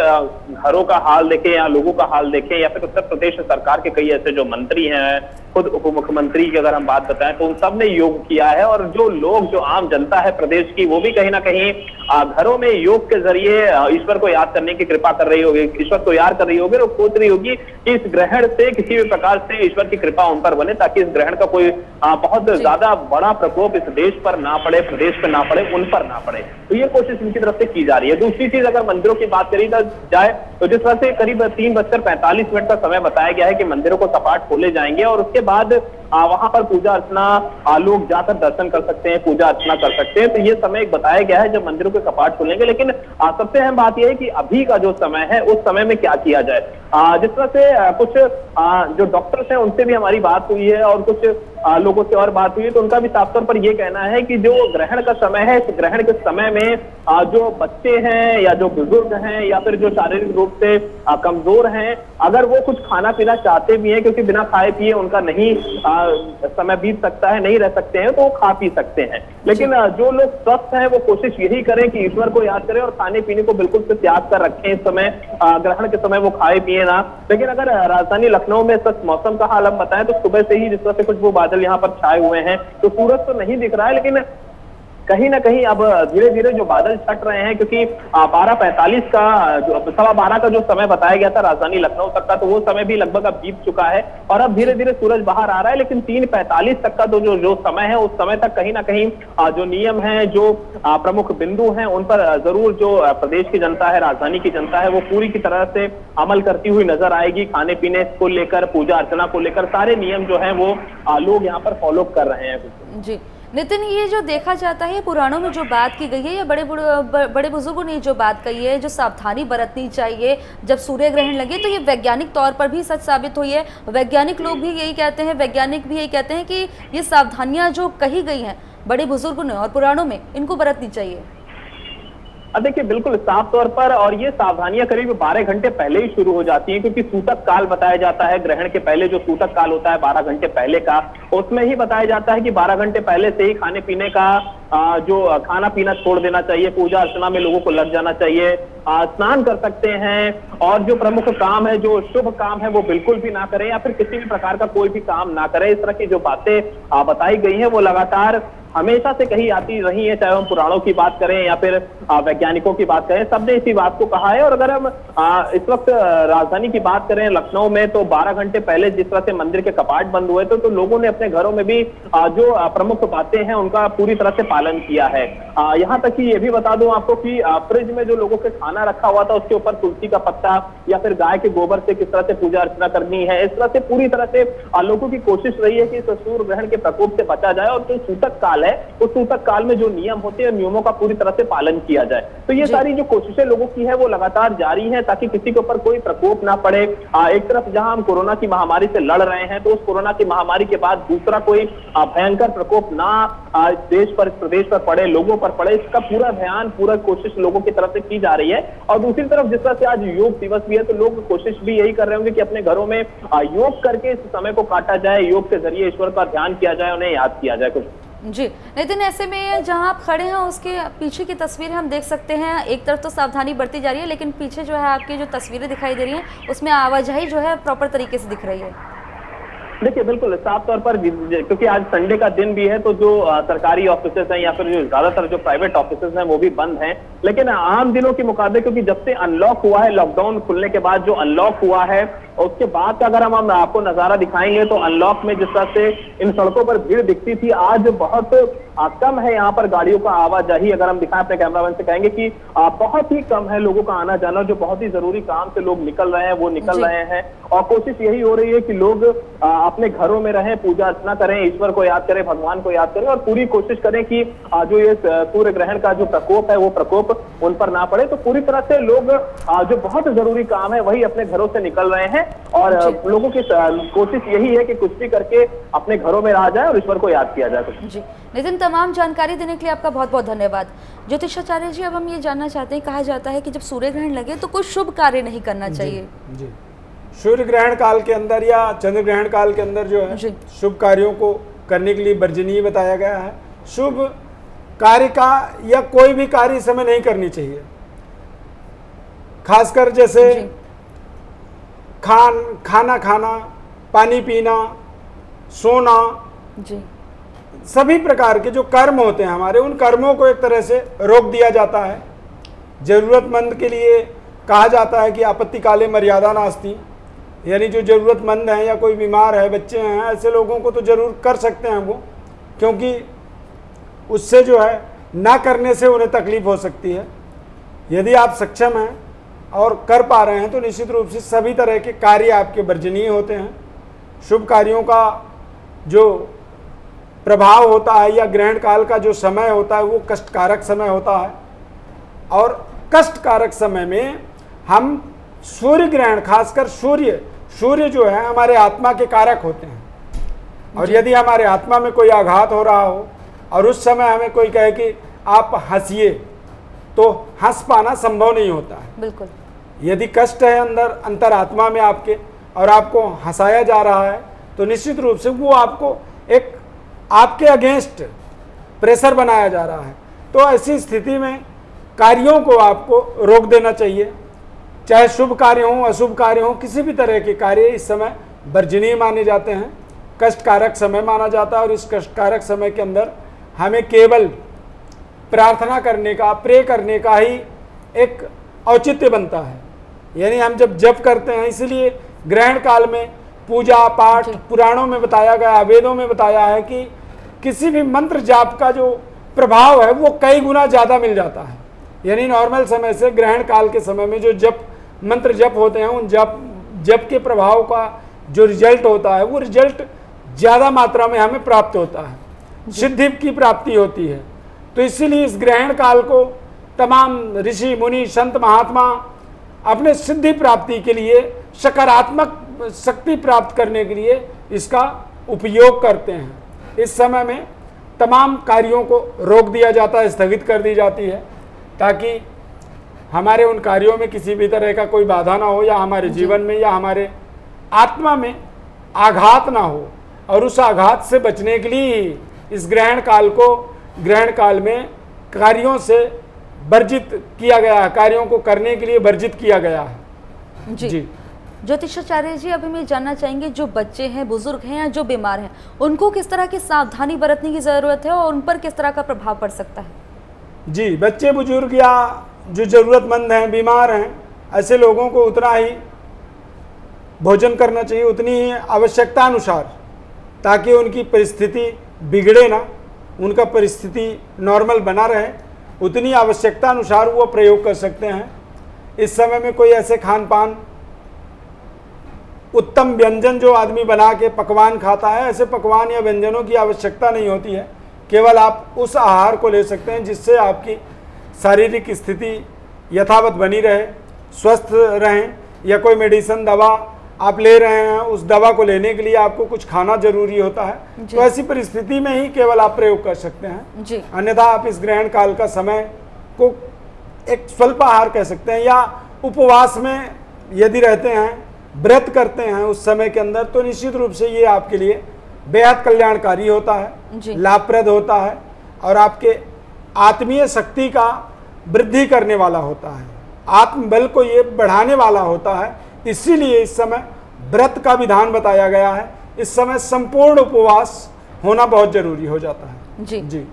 घरों का हाल देखें या लोगों का हाल देखें, या फिर उत्तर प्रदेश सरकार के कई ऐसे जो मंत्री हैं, खुद उप मुख्यमंत्री की अगर हम बात बताएं तो उन सब ने योग किया है। और जो लोग, जो आम जनता है प्रदेश की, वो भी कहीं ना कहीं घरों में योग के जरिए ईश्वर को याद करने की कृपा कर रही होगी, ईश्वर को याद कर रही होगी, और सोच रही होगी कि इस ग्रहण से किसी भी प्रकार से ईश्वर की कृपा उन पर बने, ताकि इस ग्रहण का कोई बहुत ज्यादा बड़ा प्रकोप इस देश पर ना पड़े, प्रदेश पर ना पड़े, उन पर ना पड़े। तो ये कोशिश इनकी तरफ से की जा रही है। दूसरी चीज, अगर मंदिरों की बात करी जाए तो जिस तरह से करीब 3:45 का समय बताया गया है कि मंदिरों को कपाट खोले जाएंगे, और उसके बाद वहां पर पूजा अर्चना लोग जाकर दर्शन कर सकते हैं, पूजा अर्चना कर सकते हैं। तो ये समय एक बताया गया है जब मंदिरों के कपाट खुलेंगे। लेकिन सबसे अहम बात यह है कि अभी का जो समय है उस समय में क्या किया जाए। जिस तरह से कुछ जो डॉक्टर्स हैं उनसे भी हमारी बात हुई है, और कुछ लोगों से और बात हुई है, तो उनका भी साफ तौर पर यह कहना है कि जो ग्रहण का समय है, इस ग्रहण के समय में जो बच्चे हैं या जो बुजुर्ग हैं या फिर जो शारीरिक रूप से कमजोर हैं, अगर वो कुछ खाना पीना चाहते भी हैं, क्योंकि बिना खाए पिए उनका नहीं समय बीत सकता है, नहीं रह सकते हैं, तो वो खा पी सकते हैं। लेकिन जो लोग स्वस्थ हैं वो कोशिश यही करें कि ईश्वर को याद करें और खाने पीने को बिल्कुल से त्याग कर रखें। इस समय ग्रहण के समय वो खाए पिए ना। लेकिन अगर राजधानी लखनऊ में सच मौसम का हाल हम बताएं तो सुबह से ही जिस तरह से कुछ वो बादल यहाँ पर छाए हुए हैं, तो सूरज तो नहीं दिख रहा है, लेकिन कहीं ना कहीं अब धीरे धीरे जो बादल छट रहे हैं, क्योंकि 12:45 का जो 12:15 का जो समय बताया गया था राजधानी लखनऊ तक का, तो वो समय भी लगभग अब बीत चुका है और अब धीरे धीरे सूरज बाहर आ रहा है। लेकिन 3:45 तक का तो जो समय है, उस समय तक कहीं ना कहीं जो नियम है, जो प्रमुख बिंदु हैं, उन पर जरूर जो प्रदेश की जनता है, राजधानी की जनता है, वो पूरी की तरह से अमल करती हुई नजर आएगी। खाने पीने को लेकर, पूजा अर्चना को लेकर सारे नियम जो है वो लोग यहाँ पर फॉलो कर रहे हैं। जी नितिन, ये जो देखा जाता है पुराणों में जो बात की गई है या बड़े बुजुर्गों ने जो बात कही है, जो सावधानी बरतनी चाहिए जब सूर्य ग्रहण लगे, तो ये वैज्ञानिक तौर पर भी सच साबित हुई है। वैज्ञानिक लोग भी यही कहते हैं, वैज्ञानिक भी यही कहते हैं कि ये सावधानियां जो कही गई हैं बड़े बुजुर्गों ने और पुराणों में, इनको बरतनी चाहिए। देखिए बिल्कुल साफ तौर पर, और ये सावधानियां करीब 12 घंटे पहले ही शुरू हो जाती हैं, क्योंकि सूतक काल बताया जाता है ग्रहण के पहले। जो सूतक काल होता है 12 घंटे पहले का, उसमें ही बताया जाता है कि 12 घंटे पहले से ही खाने पीने का जो खाना पीना छोड़ देना चाहिए, पूजा अर्चना में लोगों को लग जाना चाहिए, स्नान कर सकते हैं, और जो प्रमुख काम है, जो शुभ काम है, वो बिल्कुल भी ना करें, या फिर किसी भी प्रकार का कोई भी काम ना करें। इस तरह की जो बातें बताई गई हैं वो लगातार हमेशा से कही आती रही है, चाहे हम पुराणों की बात करें या फिर वैज्ञानिकों की बात करें, सबने इसी बात को कहा है। और अगर हम इस वक्त राजधानी की बात करें लखनऊ में, तो 12 घंटे पहले जिस तरह से मंदिर के कपाट बंद हुए थे, तो लोगों ने अपने घरों में भी जो प्रमुख बातें हैं उनका पूरी तरह से पालन किया है। यहाँ तक कि ये भी बता दूं आपको कि फ्रिज में जो लोगों के खाना रखा हुआ था उसके ऊपर तुलसी का पत्ता या फिर गाय के गोबर से किस तरह से पूजा अर्चना करनी है, इस तरह से पूरी तरह से लोगों की कोशिश रही है कि सूर्य ग्रहण के प्रकोप से बचा जाए, और जो सूतक काल है उस सूतक काल में जो नियम होते हैं नियमों का पूरी तरह से पालन किया जाए। तो ये सारी जो कोशिशें लोगों की है वो लगातार जारी है, ताकि किसी के ऊपर कोई प्रकोप ना पड़े। एक तरफ जहां हम कोरोना की महामारी से लड़ रहे हैं, तो उस कोरोना की महामारी के बाद दूसरा कोई भयंकर प्रकोप ना देश पर, प्रदेश पर पड़े, लोगों पर पड़े, इसका पूरा ध्यान, पूरा कोशिश लोगों की तरफ से की जा रही है। और दूसरी तरफ जिस तरह से आज योग दिवस भी है, तो लोग कोशिश भी यही कर रहे होंगे कि अपने घरों में योग करके इस समय को काटा जाए, योग के जरिए ईश्वर का ध्यान किया जाए, उन्हें याद किया जाए। कुछ जी नितिन, ऐसे में जहां आप खड़े हैं उसके पीछे की तस्वीर हम देख सकते हैं, एक तरफ तो सावधानी बरती जा रही है, लेकिन पीछे जो है आपकी जो तस्वीरें दिखाई दे रही हैं उसमें आवाजाही जो है प्रॉपर तरीके से दिख रही है। देखिए बिल्कुल साफ तौर पर, क्योंकि आज संडे का दिन भी है, तो जो सरकारी ऑफिसेज हैं या फिर जो ज्यादातर जो प्राइवेट ऑफिसेज हैं वो भी बंद हैं। लेकिन आम दिनों के मुकाबले, क्योंकि जब से अनलॉक हुआ है, लॉकडाउन खुलने के बाद जो अनलॉक हुआ है, उसके बाद का अगर हम आपको नजारा दिखाएंगे, तो अनलॉक में जिस तरह से इन सड़कों पर भीड़ दिखती थी, आज बहुत कम है यहाँ पर गाड़ियों का आवाजाही। अगर हम दिखाएं, अपने कैमरामैन से कहेंगे कि बहुत ही कम है लोगों का आना जाना, जो बहुत ही जरूरी काम से लोग निकल रहे हैं वो निकल रहे हैं। और कोशिश यही हो रही है कि लोग अपने घरों में रहें, पूजा अर्चना करें, ईश्वर को याद करें, भगवान को याद करें, और पूरी कोशिश करें कि जो ये सूर्य ग्रहण का जो प्रकोप है वो प्रकोप उन पर ना पड़े। तो पूरी तरह से लोग जो बहुत जरूरी काम है वही अपने घरों से निकल रहे हैं, और लोगों की कोशिश यही है कि कुछ भी करके अपने घरों में रहा जाए और ईश्वर को याद किया जाए। जी नितिन, तमाम जानकारी देने के लिए आपका बहुत बहुत धन्यवाद। ज्योतिषाचार्य जी, अब हम ये जानना चाहते हैं, कहा जाता है कि जब सूर्य ग्रहण लगे तो कोई शुभ कार्य नहीं करना चाहिए। जी, सूर्य ग्रहण काल के अंदर या चंद्र ग्रहण काल के अंदर जो है शुभ कार्यों को करने के लिए वर्जनीय बताया गया है। शुभ कार्य का या कोई भी कार्य इस समय नहीं करनी चाहिए, खासकर जैसे खाना खाना, पानी पीना, सोना, जी सभी प्रकार के जो कर्म होते हैं हमारे, उन कर्मों को एक तरह से रोक दिया जाता है। जरूरतमंद के लिए कहा जाता है कि आपत्ति काले मर्यादा नास्ति, यानी जो जरूरतमंद हैं या कोई बीमार है, बच्चे हैं, ऐसे लोगों को तो जरूर कर सकते हैं वो, क्योंकि उससे जो है ना करने से उन्हें तकलीफ हो सकती है। यदि आप सक्षम हैं और कर पा रहे हैं तो निश्चित रूप से सभी तरह के कार्य आपके वर्जनीय होते हैं। शुभ कार्यों का जो प्रभाव होता है या ग्रहण काल का जो समय होता है वो कष्टकारक समय होता है, और कष्टकारक समय में हम सूर्य ग्रहण, खासकर सूर्य जो है हमारे आत्मा के कारक होते हैं, और यदि हमारे आत्मा में कोई आघात हो रहा हो और उस समय हमें कोई कहे कि आप हंसिए, तो हंस पाना संभव नहीं होता है। बिल्कुल, यदि कष्ट है अंदर अंतरात्मा में आपके और आपको हंसाया जा रहा है, तो निश्चित रूप से वो आपको एक आपके अगेंस्ट प्रेशर बनाया जा रहा है। तो ऐसी स्थिति में कार्यों को आपको रोक देना चाहिए, चाहे शुभ कार्य हो, अशुभ कार्य हो, किसी भी तरह के कार्य इस समय वर्जनीय माने जाते हैं, कष्टकारक समय माना जाता है। और इस कष्टकारक समय के अंदर हमें केवल प्रार्थना करने का, प्रे करने का ही एक औचित्य बनता है। यानी हम जब जप करते हैं, इसलिए ग्रहण काल में पूजा पाठ पुराणों में बताया गया, वेदों में बताया है कि किसी भी मंत्र जाप का जो प्रभाव है वो कई गुना ज़्यादा मिल जाता है। यानी नॉर्मल समय से ग्रहण काल के समय में जो जप मंत्र जप होते हैं, उन जप के प्रभाव का जो रिजल्ट होता है वो रिजल्ट ज़्यादा मात्रा में हमें प्राप्त होता है, सिद्धि की प्राप्ति होती है। तो इसीलिए इस ग्रहण काल को तमाम ऋषि मुनि संत महात्मा अपने सिद्धि प्राप्ति के लिए, सकारात्मक शक्ति प्राप्त करने के लिए इसका उपयोग करते हैं। इस समय में तमाम कार्यों को रोक दिया जाता है, स्थगित कर दी जाती है, ताकि हमारे उन कार्यों में किसी भी तरह का कोई बाधा ना हो, या हमारे जीवन में या हमारे आत्मा में आघात ना हो। और उस आघात से बचने के लिए ही इस ग्रहण काल में कार्यों से वर्जित किया गया है, कार्यों को करने के लिए वर्जित किया गया है। जी ज्योतिषाचार्य जी, अभी मैं जानना चाहेंगे, जो बच्चे हैं, बुजुर्ग हैं या जो बीमार हैं, उनको किस तरह की सावधानी बरतने की ज़रूरत है और उन पर किस तरह का प्रभाव पड़ सकता है? जी, बच्चे, बुजुर्ग या जो ज़रूरतमंद हैं, बीमार हैं, ऐसे लोगों को उतना ही भोजन करना चाहिए, उतनी ही आवश्यकता अनुसार, ताकि उनकी परिस्थिति बिगड़े ना, उनका परिस्थिति नॉर्मल बना रहे, उतनी आवश्यकता अनुसार वो प्रयोग कर सकते हैं। इस समय में कोई ऐसे खान पान, उत्तम व्यंजन जो आदमी बना के पकवान खाता है, ऐसे पकवान या व्यंजनों की आवश्यकता नहीं होती है। केवल आप उस आहार को ले सकते हैं जिससे आपकी शारीरिक स्थिति यथावत बनी रहे, स्वस्थ रहें। या कोई मेडिसिन, दवा आप ले रहे हैं, उस दवा को लेने के लिए आपको कुछ खाना जरूरी होता है, तो ऐसी परिस्थिति में ही केवल आप प्रयोग कर सकते हैं जी। अन्यथा आप इस ग्रहण काल का समय को एक स्वल्प आहार कह सकते हैं, या उपवास में यदि रहते हैं, व्रत करते हैं उस समय के अंदर, तो निश्चित रूप से ये आपके लिए बेहद कल्याणकारी होता है, लाभप्रद होता है और आपके आत्मीय शक्ति का वृद्धि करने वाला होता है, आत्मबल को ये बढ़ाने वाला होता है। इसीलिए इस समय व्रत का विधान बताया गया है। इस समय संपूर्ण उपवास होना बहुत जरूरी हो जाता है। जी।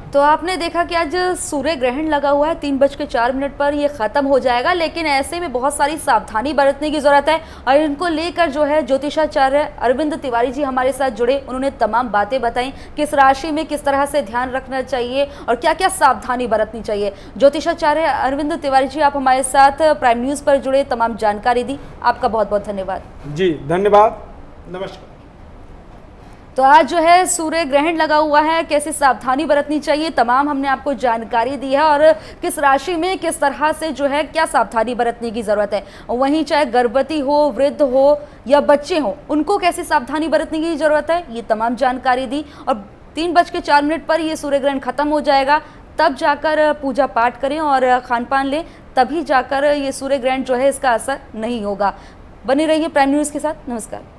तो आपने देखा कि आज सूर्य ग्रहण लगा हुआ है 3:04 पर, ये ख़त्म हो जाएगा, लेकिन ऐसे में बहुत सारी सावधानी बरतने की ज़रूरत है। और इनको लेकर जो है ज्योतिषाचार्य अरविंद तिवारी जी हमारे साथ जुड़े, उन्होंने तमाम बातें बताई, किस राशि में किस तरह से ध्यान रखना चाहिए और क्या क्या सावधानी बरतनी चाहिए। ज्योतिषाचार्य अरविंद तिवारी जी, आप हमारे साथ प्राइम न्यूज़ पर जुड़े, तमाम जानकारी दी, आपका बहुत बहुत धन्यवाद। जी धन्यवाद, नमस्कार। तो आज जो है सूर्य ग्रहण लगा हुआ है, कैसे सावधानी बरतनी चाहिए, तमाम हमने आपको जानकारी दी है, और किस राशि में किस तरह से जो है क्या सावधानी बरतने की ज़रूरत है। वहीं चाहे गर्भवती हो, वृद्ध हो या बच्चे हों, उनको कैसे सावधानी बरतने की ज़रूरत है, ये तमाम जानकारी दी। और 3:04 पर ये सूर्य ग्रहण खत्म हो जाएगा, तब जाकर पूजा पाठ करें और खान पान लें, तभी जाकर ये सूर्य ग्रहण जो है इसका असर नहीं होगा। बने रहिए प्राइम न्यूज़ के साथ। नमस्कार।